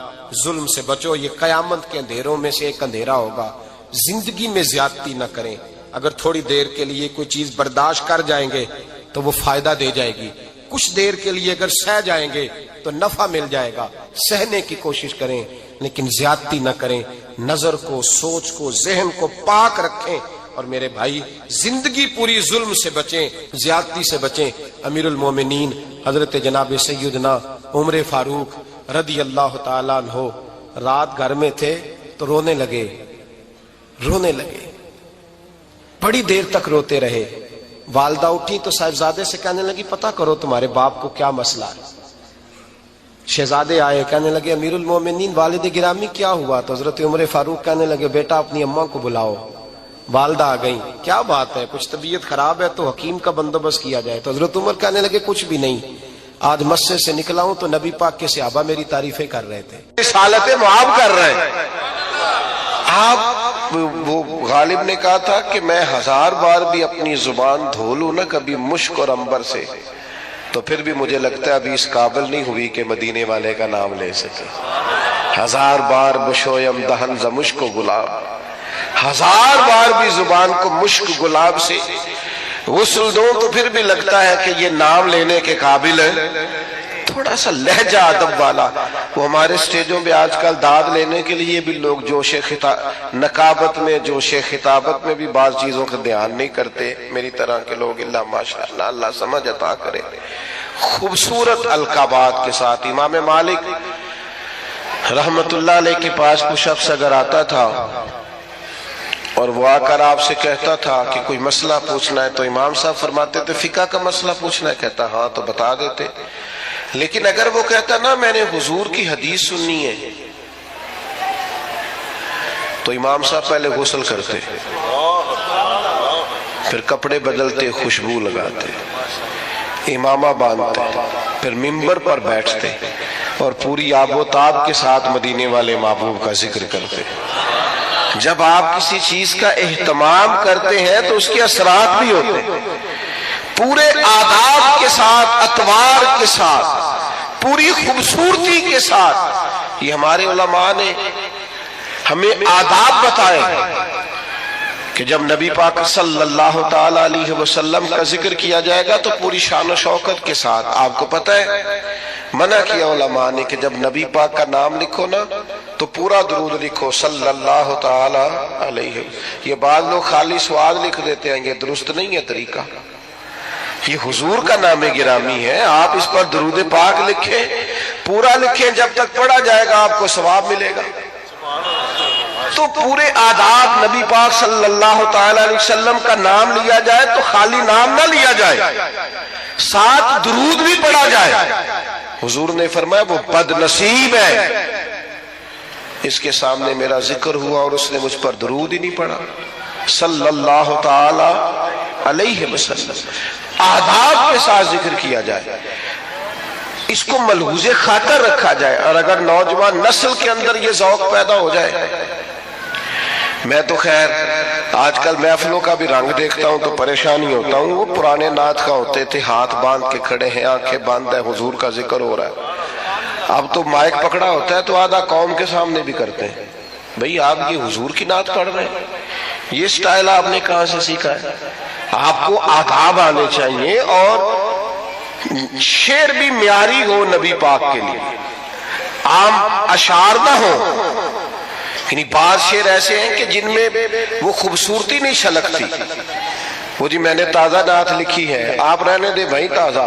ظلم سے بچو، یہ قیامت کے اندھیروں میں سے ایک اندھیرا ہوگا۔ زندگی میں زیادتی نہ کریں، اگر تھوڑی دیر کے لیے کوئی چیز برداشت کر جائیں گے تو وہ فائدہ دے جائے گی، کچھ دیر کے لیے اگر سہ جائیں گے تو نفع مل جائے گا، سہنے کی کوشش کریں لیکن زیادتی نہ کریں، نظر کو، سوچ کو، ذہن کو پاک رکھیں، اور میرے بھائی زندگی پوری ظلم سے بچیں، زیادتی سے بچیں۔ امیر المومنین حضرت جناب سیدنا عمر فاروق رضی اللہ تعالیٰ عنہ رات گھر میں تھے تو رونے لگے، بڑی دیر تک روتے رہے۔ والدہ اٹھی تو صاحبزادے سے کہنے لگی پتہ کرو تمہارے باپ کو کیا مسئلہ ہے۔ شہزادے آئے، کہنے لگے امیر المومنین والد گرامی کیا ہوا؟ تو حضرت عمر فاروق کہنے لگے بیٹا اپنی اماں کو بلاؤ۔ والدہ آ گئیں، کیا بات ہے؟ کچھ طبیعت خراب ہے تو حکیم کا بندوبست کیا جائے۔ تو حضرت عمر کہنے لگے کچھ بھی نہیں، آج مسجد سے نکلا ہوں تو نبی پاک کے صحابہ میری تعریفیں کر رہے تھے، رسالت معاب کر رہے ہیں۔ آپ وہ غالب نے کہا تھا کہ میں 1000 بار بھی اپنی زبان دھو لوں نا کبھی مشک اور عنبر سے تو پھر بھی مجھے لگتا ہے ابھی اس قابل نہیں ہوئی کہ مدینے والے کا نام لے سکے۔ 1000 بار بشویم دہن ز مشک و گلاب، 1000 بار بھی زبان کو مشک گلاب سے غسل دو تو پھر بھی لگتا ہے کہ یہ نام لینے کے قابل ہے۔ تھوڑا سا لہجہ ادب والا، وہ ہمارے سٹیجوں پہ آج کل داد لینے کے لیے بھی لوگ جوش نقابت میں، جوش خطابت میں بھی بعض چیزوں کا دھیان نہیں کرتے، میری طرح کے لوگ، اللہ ماشاءاللہ، اللہ سمجھ عطا کرے۔ خوبصورت القابات کے ساتھ. امام مالک رحمت اللہ علیہ کے پاس کوئی شخص اگر آتا تھا اور وہ آ کر آپ سے کہتا تھا کہ کوئی مسئلہ پوچھنا ہے، تو امام صاحب فرماتے تھے فقہ کا مسئلہ پوچھنا ہے؟ کہتا ہاں، تو بتا دیتے. لیکن اگر وہ کہتا نا میں نے حضور کی حدیث سننی ہے، تو امام صاحب پہلے غسل کرتے، پھر کپڑے بدلتے، خوشبو لگاتے، امامہ باندھتے، پھر ممبر پر بیٹھتے اور پوری آب و تاب کے ساتھ مدینے والے محبوب کا ذکر کرتے. جب آپ کسی چیز کا اہتمام کرتے ہیں تو اس کے اثرات بھی ہوتے ہیں، پورے آداب کے ساتھ، اطوار کے ساتھ، پوری خوبصورتی کے ساتھ. یہ ہمارے علماء نے ہمیں آداب بتائے کہ جب نبی پاک صلی اللہ تعالی علیہ وسلم کا ذکر کیا جائے گا تو پوری شان و شوکت کے ساتھ. آپ کو پتہ ہے منع کیا علماء نے کہ جب نبی پاک کا نام لکھو نا تو پورا درود لکھو صلی اللہ تعالی علیہ. یہ بعض لوگ خالی سواد لکھ دیتے ہیں، یہ درست نہیں ہے طریقہ. یہ حضور کا نام گرامی ہے، آپ اس پر درود پاک لکھیں، پورا لکھیں، جب تک پڑھا جائے گا آپ کو ثواب ملے گا. تو پورے آداب، نبی پاک صلی اللہ تعالی علیہ وسلم کا نام لیا جائے تو خالی نام نہ لیا جائے، ساتھ درود بھی پڑھا جائے. حضور نے فرمایا وہ بد نصیب ہے اس کے سامنے میرا ذکر ہوا اور اس نے مجھ پر درود ہی نہیں پڑھا صلی اللہ تعالی علیہ وسلم. آداب کے ساتھ ذکر کیا جائے، اس کو ملحوظ خاطر رکھا جائے. اور اگر نوجوان نسل کے اندر یہ ذوق پیدا ہو جائے، میں تو خیر آج کل محفلوں کا بھی رنگ دیکھتا ہوں تو پریشانی ہوتا ہوں. وہ پرانے نعت کا ہوتے تھے، ہاتھ باندھ کے کھڑے ہیں، آنکھیں بند ہے، حضور کا ذکر ہو رہا ہے. اب تو مائک پکڑا ہوتا ہے تو آدھا قوم کے سامنے بھی کرتے ہیں. بھئی آپ یہ حضور کی نعت پڑھ رہے ہیں، یہ سٹائل آپ نے کہاں سے سیکھا ہے؟ آپ کو آداب آنے چاہیے اور شعر بھی معیاری ہو نبی پاک کے لیے، عام اشعار نہ ہو. یعنی بعض شعر ایسے ہیں کہ جن میں وہ خوبصورتی نہیں چھلکتی. وہ جی میں نے تازہ نعت لکھی ہے، آپ رہنے دے بھائی تازہ،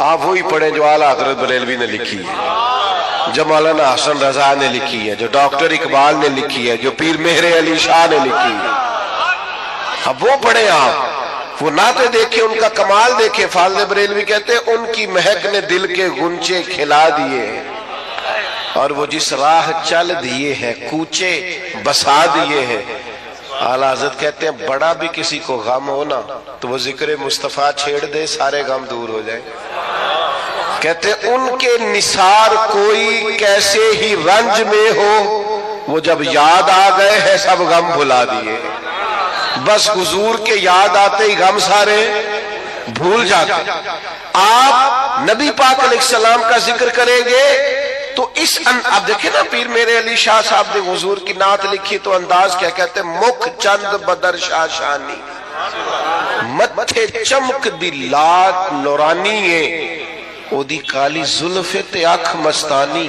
آپ وہی پڑھیں جو اعلیٰ حضرت بریلوی نے لکھی ہے، جو مولانا حسن رضا نے لکھی ہے، جو ڈاکٹر اقبال نے لکھی ہے، جو پیر مہر علی شاہ نے لکھی ہے. اب وہ پڑھیں آپ، وہ نعتیں دیکھیں، ان کا کمال دیکھیں. فاضل بریلوی کہتے ہیں ان کی مہک نے دل کے غنچے کھلا دیے، اور وہ جس راہ چل دیے ہیں کوچے بسا دیے ہیں. اعلیٰ حضرت کہتے ہیں بڑا بھی کسی کو غم ہونا تو وہ ذکر مصطفیٰ چھیڑ دے، سارے غم دور ہو جائیں. کہتے ہیں ان کے نثار کوئی کیسے ہی رنج میں ہو، وہ جب یاد آ گئے ہیں سب غم بھلا دیے. بس حضور کے یاد آتے ہی غم سارے بھول جاتے. آپ نبی پاک علیہ السلام کا ذکر کریں گے تو اب دیکھیں نا پیر میرے علی شاہ صاحب نے حضور کی نعت لکھی تو انداز کیا کہتے ہیں، مکھ چند بدر شاہ شانی، متھے چمک دی لاٹ نورانی ہے، او دی کالی زلف تے اکھ مستانی،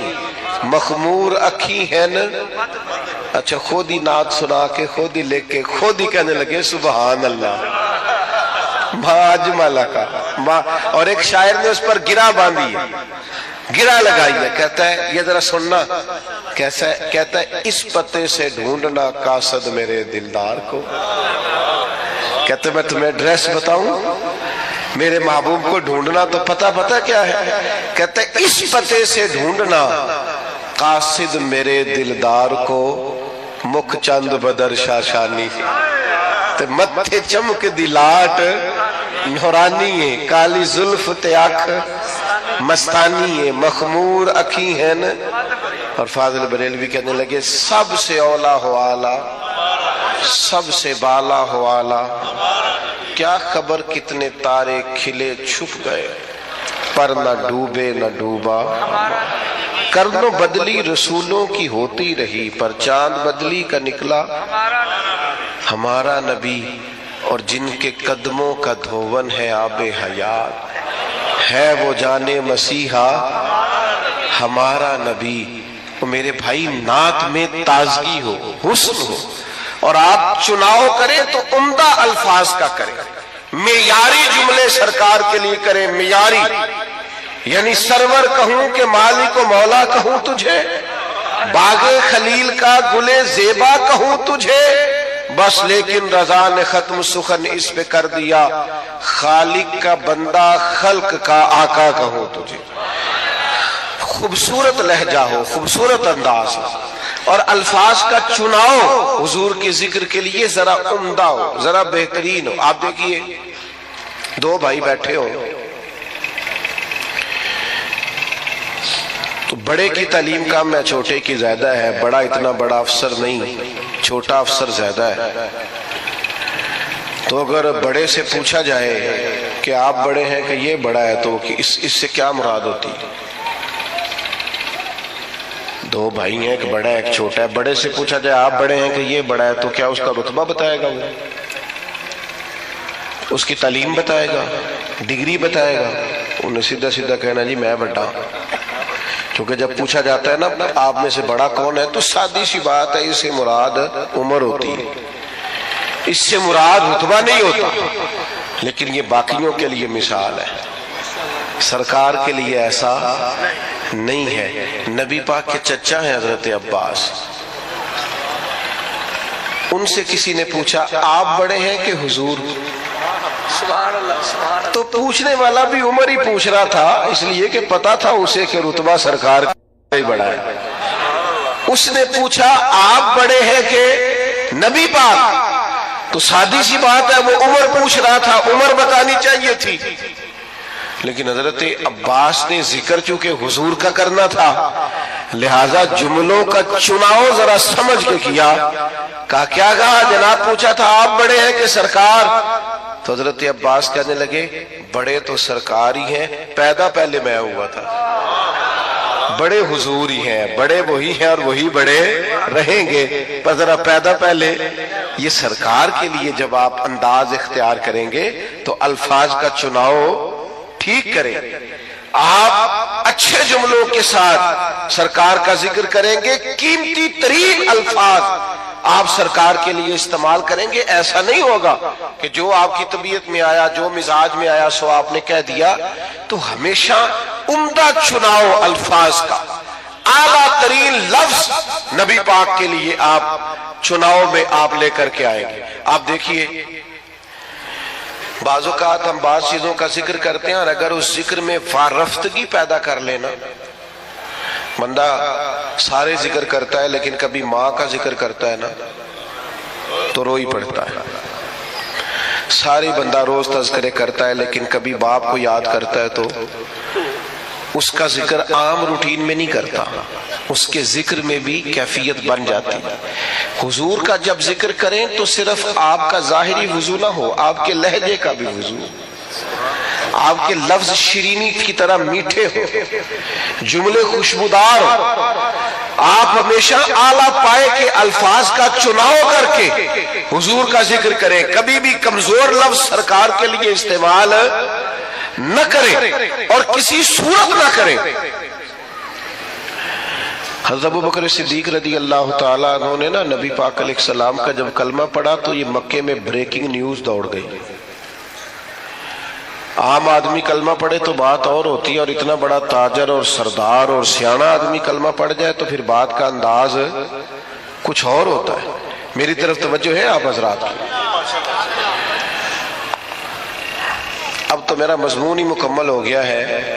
مخمور اکھی ہیں. اچھا خود ہی نعت سنا کے خود ہی لکھ کے خود ہی کہنے لگے سبحان اللہ ما اجمل کا. اور ایک شاعر نے اس پر گرہ باندھی ہے، گرہ لگائی ہے. کہتا ہے یہ ذرا سننا کیسا ہے، کہتا ہے اس پتے سے ڈھونڈنا قاصد میرے دلدار کو. کہتا ہے میں تمہیں ایڈریس بتاؤں، میرے محبوب کو ڈھونڈنا تو پتہ کیا ہے. کہتا ہے اس پتے سے ڈھونڈنا قاصد میرے دلدار کو، مکھ چند بدر شاشانی، متھے چمک دی لاٹ نورانی ہے، کالی زلف تے اکھ مستانی ہے، مخمور اکھی ہیں. اور فاضل بریلوی کہنے لگے سب سے اولا ہو آلہ، سب سے بالا ہو آلہ، کیا خبر کتنے تارے کھلے چھپ گئے، پر نہ ڈوبے نہ ڈوبا. کرنو بدلی رسولوں کی ہوتی رہی، پر چاند بدلی کا نکلا ہمارا نبی. اور جن کے قدموں کا دھون ہے آب حیات، ہے وہ جانے مسیحا ہمارا نبی. تو میرے بھائی نعت میں تازگی ہو، حسن ہو، اور آپ چناؤ کریں تو عمدہ الفاظ کا کریں. معیاری جملے سرکار کے لیے کریں، معیاری، یعنی سرور کہوں کہ مالک و مولا کہوں تجھے، باغ خلیل کا گلے زیبا کہوں تجھے، بس لیکن رضا نے ختم سخن اس پہ کر دیا، خالق کا بندہ خلق کا آقا کہوں تجھے۔ خوبصورت لہجہ ہو، خوبصورت انداز ہو، اور الفاظ کا چناؤ حضور کے ذکر کے لیے ذرا عمدہ ہو، ذرا بہترین ہو۔ آپ دیکھیے دو بھائی بیٹھے ہو تو بڑے کی تعلیم کم ہے، چھوٹے کی زیادہ ہے، بڑا اتنا بڑا افسر نہیں، چھوٹا افسر زیادہ ہے۔ تو اگر بڑے سے پوچھا جائے کہ آپ بڑے ہیں کہ یہ بڑا ہے تو اس سے کیا مراد ہوتی؟ دو بھائی ہیں، ایک بڑا ہے ایک چھوٹا ہے، بڑے سے پوچھا جائے آپ بڑے ہیں کہ یہ بڑا ہے تو کیا اس کا رتبہ بتائے گا، وہ اس کی تعلیم بتائے گا، ڈگری بتائے گا؟ انہیں سیدھا سیدھا کہنا جی میں بڑا۔ کیونکہ جب پوچھا جاتا ہے نا آپ میں سے بڑا کون ہے تو سادی سی بات ہے، اس سے مراد عمر ہوتی ہے، اس سے مراد رتبہ نہیں ہوتا، لیکن یہ باقیوں کے لیے مثال ہے، سرکار کے لیے ایسا نہیں ہے۔ نبی پاک کے چچا ہیں حضرت عباس، ان سے کسی نے پوچھا آپ بڑے ہیں کہ حضور؟ تو پوچھنے والا بھی عمر ہی پوچھ رہا تھا، اس لیے کہ پتا تھا اسے کہ رتبہ سرکار کا ہی بڑا ہے۔ اس نے پوچھا آپ بڑے ہیں کہ نبی پاک؟ تو سادی سی بات ہے، وہ عمر پوچھ رہا تھا، عمر بتانی چاہیے تھی، لیکن حضرت عباس نے ذکر چونکہ حضور کا کرنا تھا لہذا جملوں کا چناؤ ذرا سمجھ کے کیا۔ کہا کیا کہا جناب؟ پوچھا تھا آپ بڑے ہیں کہ سرکار؟ تو حضرت عباس کہنے لگے بڑے تو سرکار ہی ہیں، پیدا پہلے میں ہوا تھا، بڑے حضور ہی ہیں، بڑے وہی ہیں اور وہی بڑے رہیں گے، پر ذرا پیدا پہلے یہ سرکار کے لیے جب آپ انداز اختیار کریں گے تو الفاظ کا چناؤ ٹھیک کریں، آپ اچھے جملوں کے ساتھ سرکار کا ذکر کریں گے، قیمتی ترین الفاظ آپ سرکار کے لیے استعمال کریں گے۔ ایسا نہیں ہوگا کہ جو آپ کی طبیعت میں آیا، جو مزاج میں آیا سو آپ نے کہہ دیا۔ تو ہمیشہ عمدہ چناؤ الفاظ کا، اعلیٰ ترین لفظ نبی پاک کے لیے آپ چناؤ میں آپ لے کر کے آئیں گے۔ آپ دیکھیے بعض اوقات ہم بعض چیزوں کا ذکر کرتے ہیں اور اگر اس ذکر میں وارفتگی پیدا کر لینا، بندہ سارے ذکر کرتا ہے لیکن کبھی ماں کا ذکر کرتا ہے نا تو رو ہی پڑتا ہے، ساری بندہ روز تذکرے کرتا ہے لیکن کبھی باپ کو یاد کرتا ہے تو اس کا ذکر عام روٹین میں نہیں کرتا، اس کے ذکر میں بھی کیفیت بن جاتی ہے۔ حضور کا جب ذکر کریں تو صرف آپ کا ظاہری وضو نہ ہو، آپ کے لہجے کا بھی وضو، آپ کے لفظ شیرینی کی طرح میٹھے ہو، جملے خوشبودار ہو، آپ ہمیشہ اعلیٰ پائے کے الفاظ کا چناؤ کر کے حضور کا ذکر کریں، کبھی بھی کمزور لفظ سرکار کے لیے استعمال نہ کریں اور کسی صورت نہ کریں۔ حضرت ابوبکر صدیق رضی اللہ تعالیٰ عنہ نے نا نبی پاک علیہ السلام کا جب کلمہ پڑھا تو یہ مکے میں بریکنگ نیوز دوڑ گئی۔ عام آدمی کلمہ پڑھے تو بات اور ہوتی ہے، اور اتنا بڑا تاجر اور سردار اور سیاںہ آدمی کلمہ پڑھ جائے تو پھر بات کا انداز کچھ اور ہوتا ہے۔ میری طرف توجہ ہے آپ حضرات کی؟ اب تو میرا مضمون ہی مکمل ہو گیا ہے،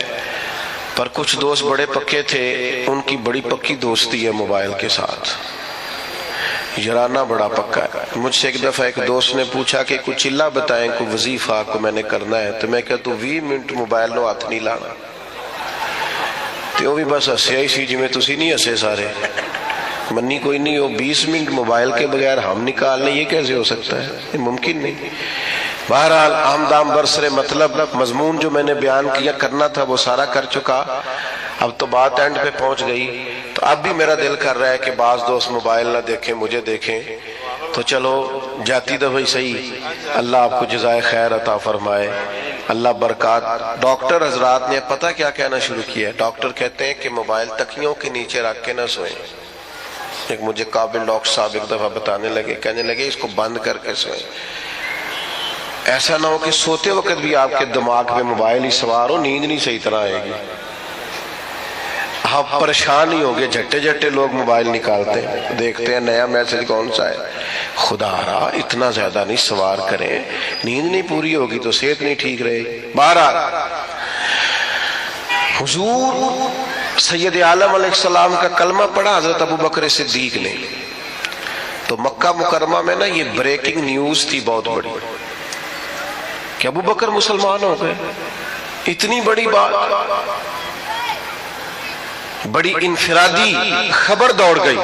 پر کچھ دوست بڑے پکے تھے، ان کی بڑی پکی دوستی ہے موبائل کے ساتھ، یارانہ بڑا پکا ہے۔ مجھ سے ایک دفعہ ایک دوست نے پوچھا کہ کچھ چلا بتائیں، کوئی وظیفہ کو میں نے کرنا ہے، تو میں کہتا ہوں 20 منٹ موبائل نو ہاتھ نہیں لانا، تو وہ بھی بس ہسیا ہی سی جی میں تسی نہیں ہسے سارے، منی کوئی نہیں ہو 20 منٹ موبائل کے بغیر ہم نکالنے، یہ کیسے ہو سکتا ہے؟ یہ ممکن نہیں۔ بہرحال آمدام برسر مطلب مضمون جو میں نے بیان کیا کرنا تھا وہ سارا کر چکا، اب تو بات اینڈ پہ پہنچ گئی، تو اب بھی میرا دل کر رہا ہے کہ بعض دوست موبائل نہ دیکھیں، مجھے دیکھیں، تو چلو جاتی دفعہ صحیح، اللہ آپ کو جزائے خیر عطا فرمائے، اللہ برکات۔ ڈاکٹر حضرات نے پتہ کیا کہنا شروع کیا ہے؟ ڈاکٹر کہتے ہیں کہ موبائل تکیوں کے نیچے رکھ کے نہ سوئیں۔ ایک مجھے قابل ڈاکٹر صاحب ایک دفعہ بتانے لگے، کہنے لگے اس کو بند کر کے سوئیں۔ ایسا نہ ہو کہ سوتے وقت بھی آپ کے دماغ پہ موبائل ہی سوار ہو، نیند نہیں صحیح طرح آئے گی، آپ پریشان ہی ہوں گے، جھٹے جھٹے لوگ موبائل نکالتے ہیں، دیکھتے ہیں نیا میسج کون سا ہے۔ خدا را اتنا زیادہ نہیں سوار کریں، نیند نہیں پوری ہوگی تو صحت نہیں ٹھیک رہے گی۔ بہرحال حضور سید عالم علیہ السلام کا کلمہ پڑھا حضرت ابو بکر صدیق نے، تو مکہ مکرمہ میں نا یہ بریکنگ نیوز تھی بہت بڑی کہ ابو بکر مسلمان ہو گئے۔ اتنی بڑی بات، بڑی انفرادی خبر دوڑ گئی۔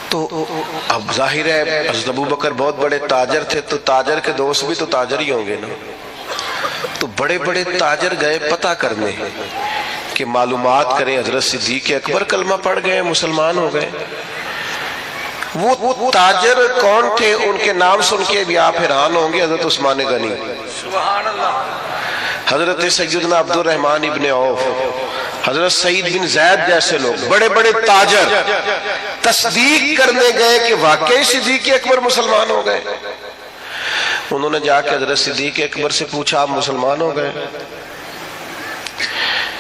تو اب ظاہر ہے حضرت ابو بکر بہت بڑے تاجر تھے، تو تاجر کے دوست بھی تو تاجر ہی ہوں گے نا، تو بڑے بڑے تاجر گئے پتہ کرنے کہ معلومات کریں حضرت صدیق اکبر کلمہ پڑھ گئے، مسلمان ہو گئے۔ وہ تاجر کون تھے؟ ان کے نام سن کے بھی آپ حیران ہوں گے۔ حضرت عثمان غنی، سبحان اللہ، حضرت سیدنا عبد الرحمن ابن عوف، حضرت سعید بن زید جیسے لوگ، بڑے بڑے تاجر تصدیق کرنے گئے کہ واقعی صدیق اکبر مسلمان ہو گئے۔ انہوں نے جا کے حضرت صدیق اکبر سے پوچھا آپ مسلمان ہو گئے؟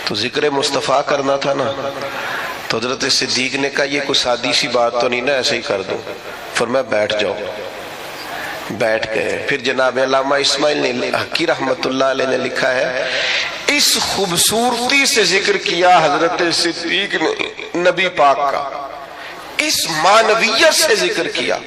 تو ذکر مصطفیٰ کرنا تھا نا، تو حضرت صدیق نے کہا یہ کوئی سادی سی بات تو نہیں نا، ایسے ہی کر دوں۔ فرمایا بیٹھ جاؤ۔ بیٹھ گئے۔ پھر جناب علامہ اسماعیل نے حقی رحمت اللہ علیہ نے لکھا ہے، اس خوبصورتی سے ذکر کیا حضرت صدیق نے نبی پاک کا، اس معنویت سے ذکر کیا۔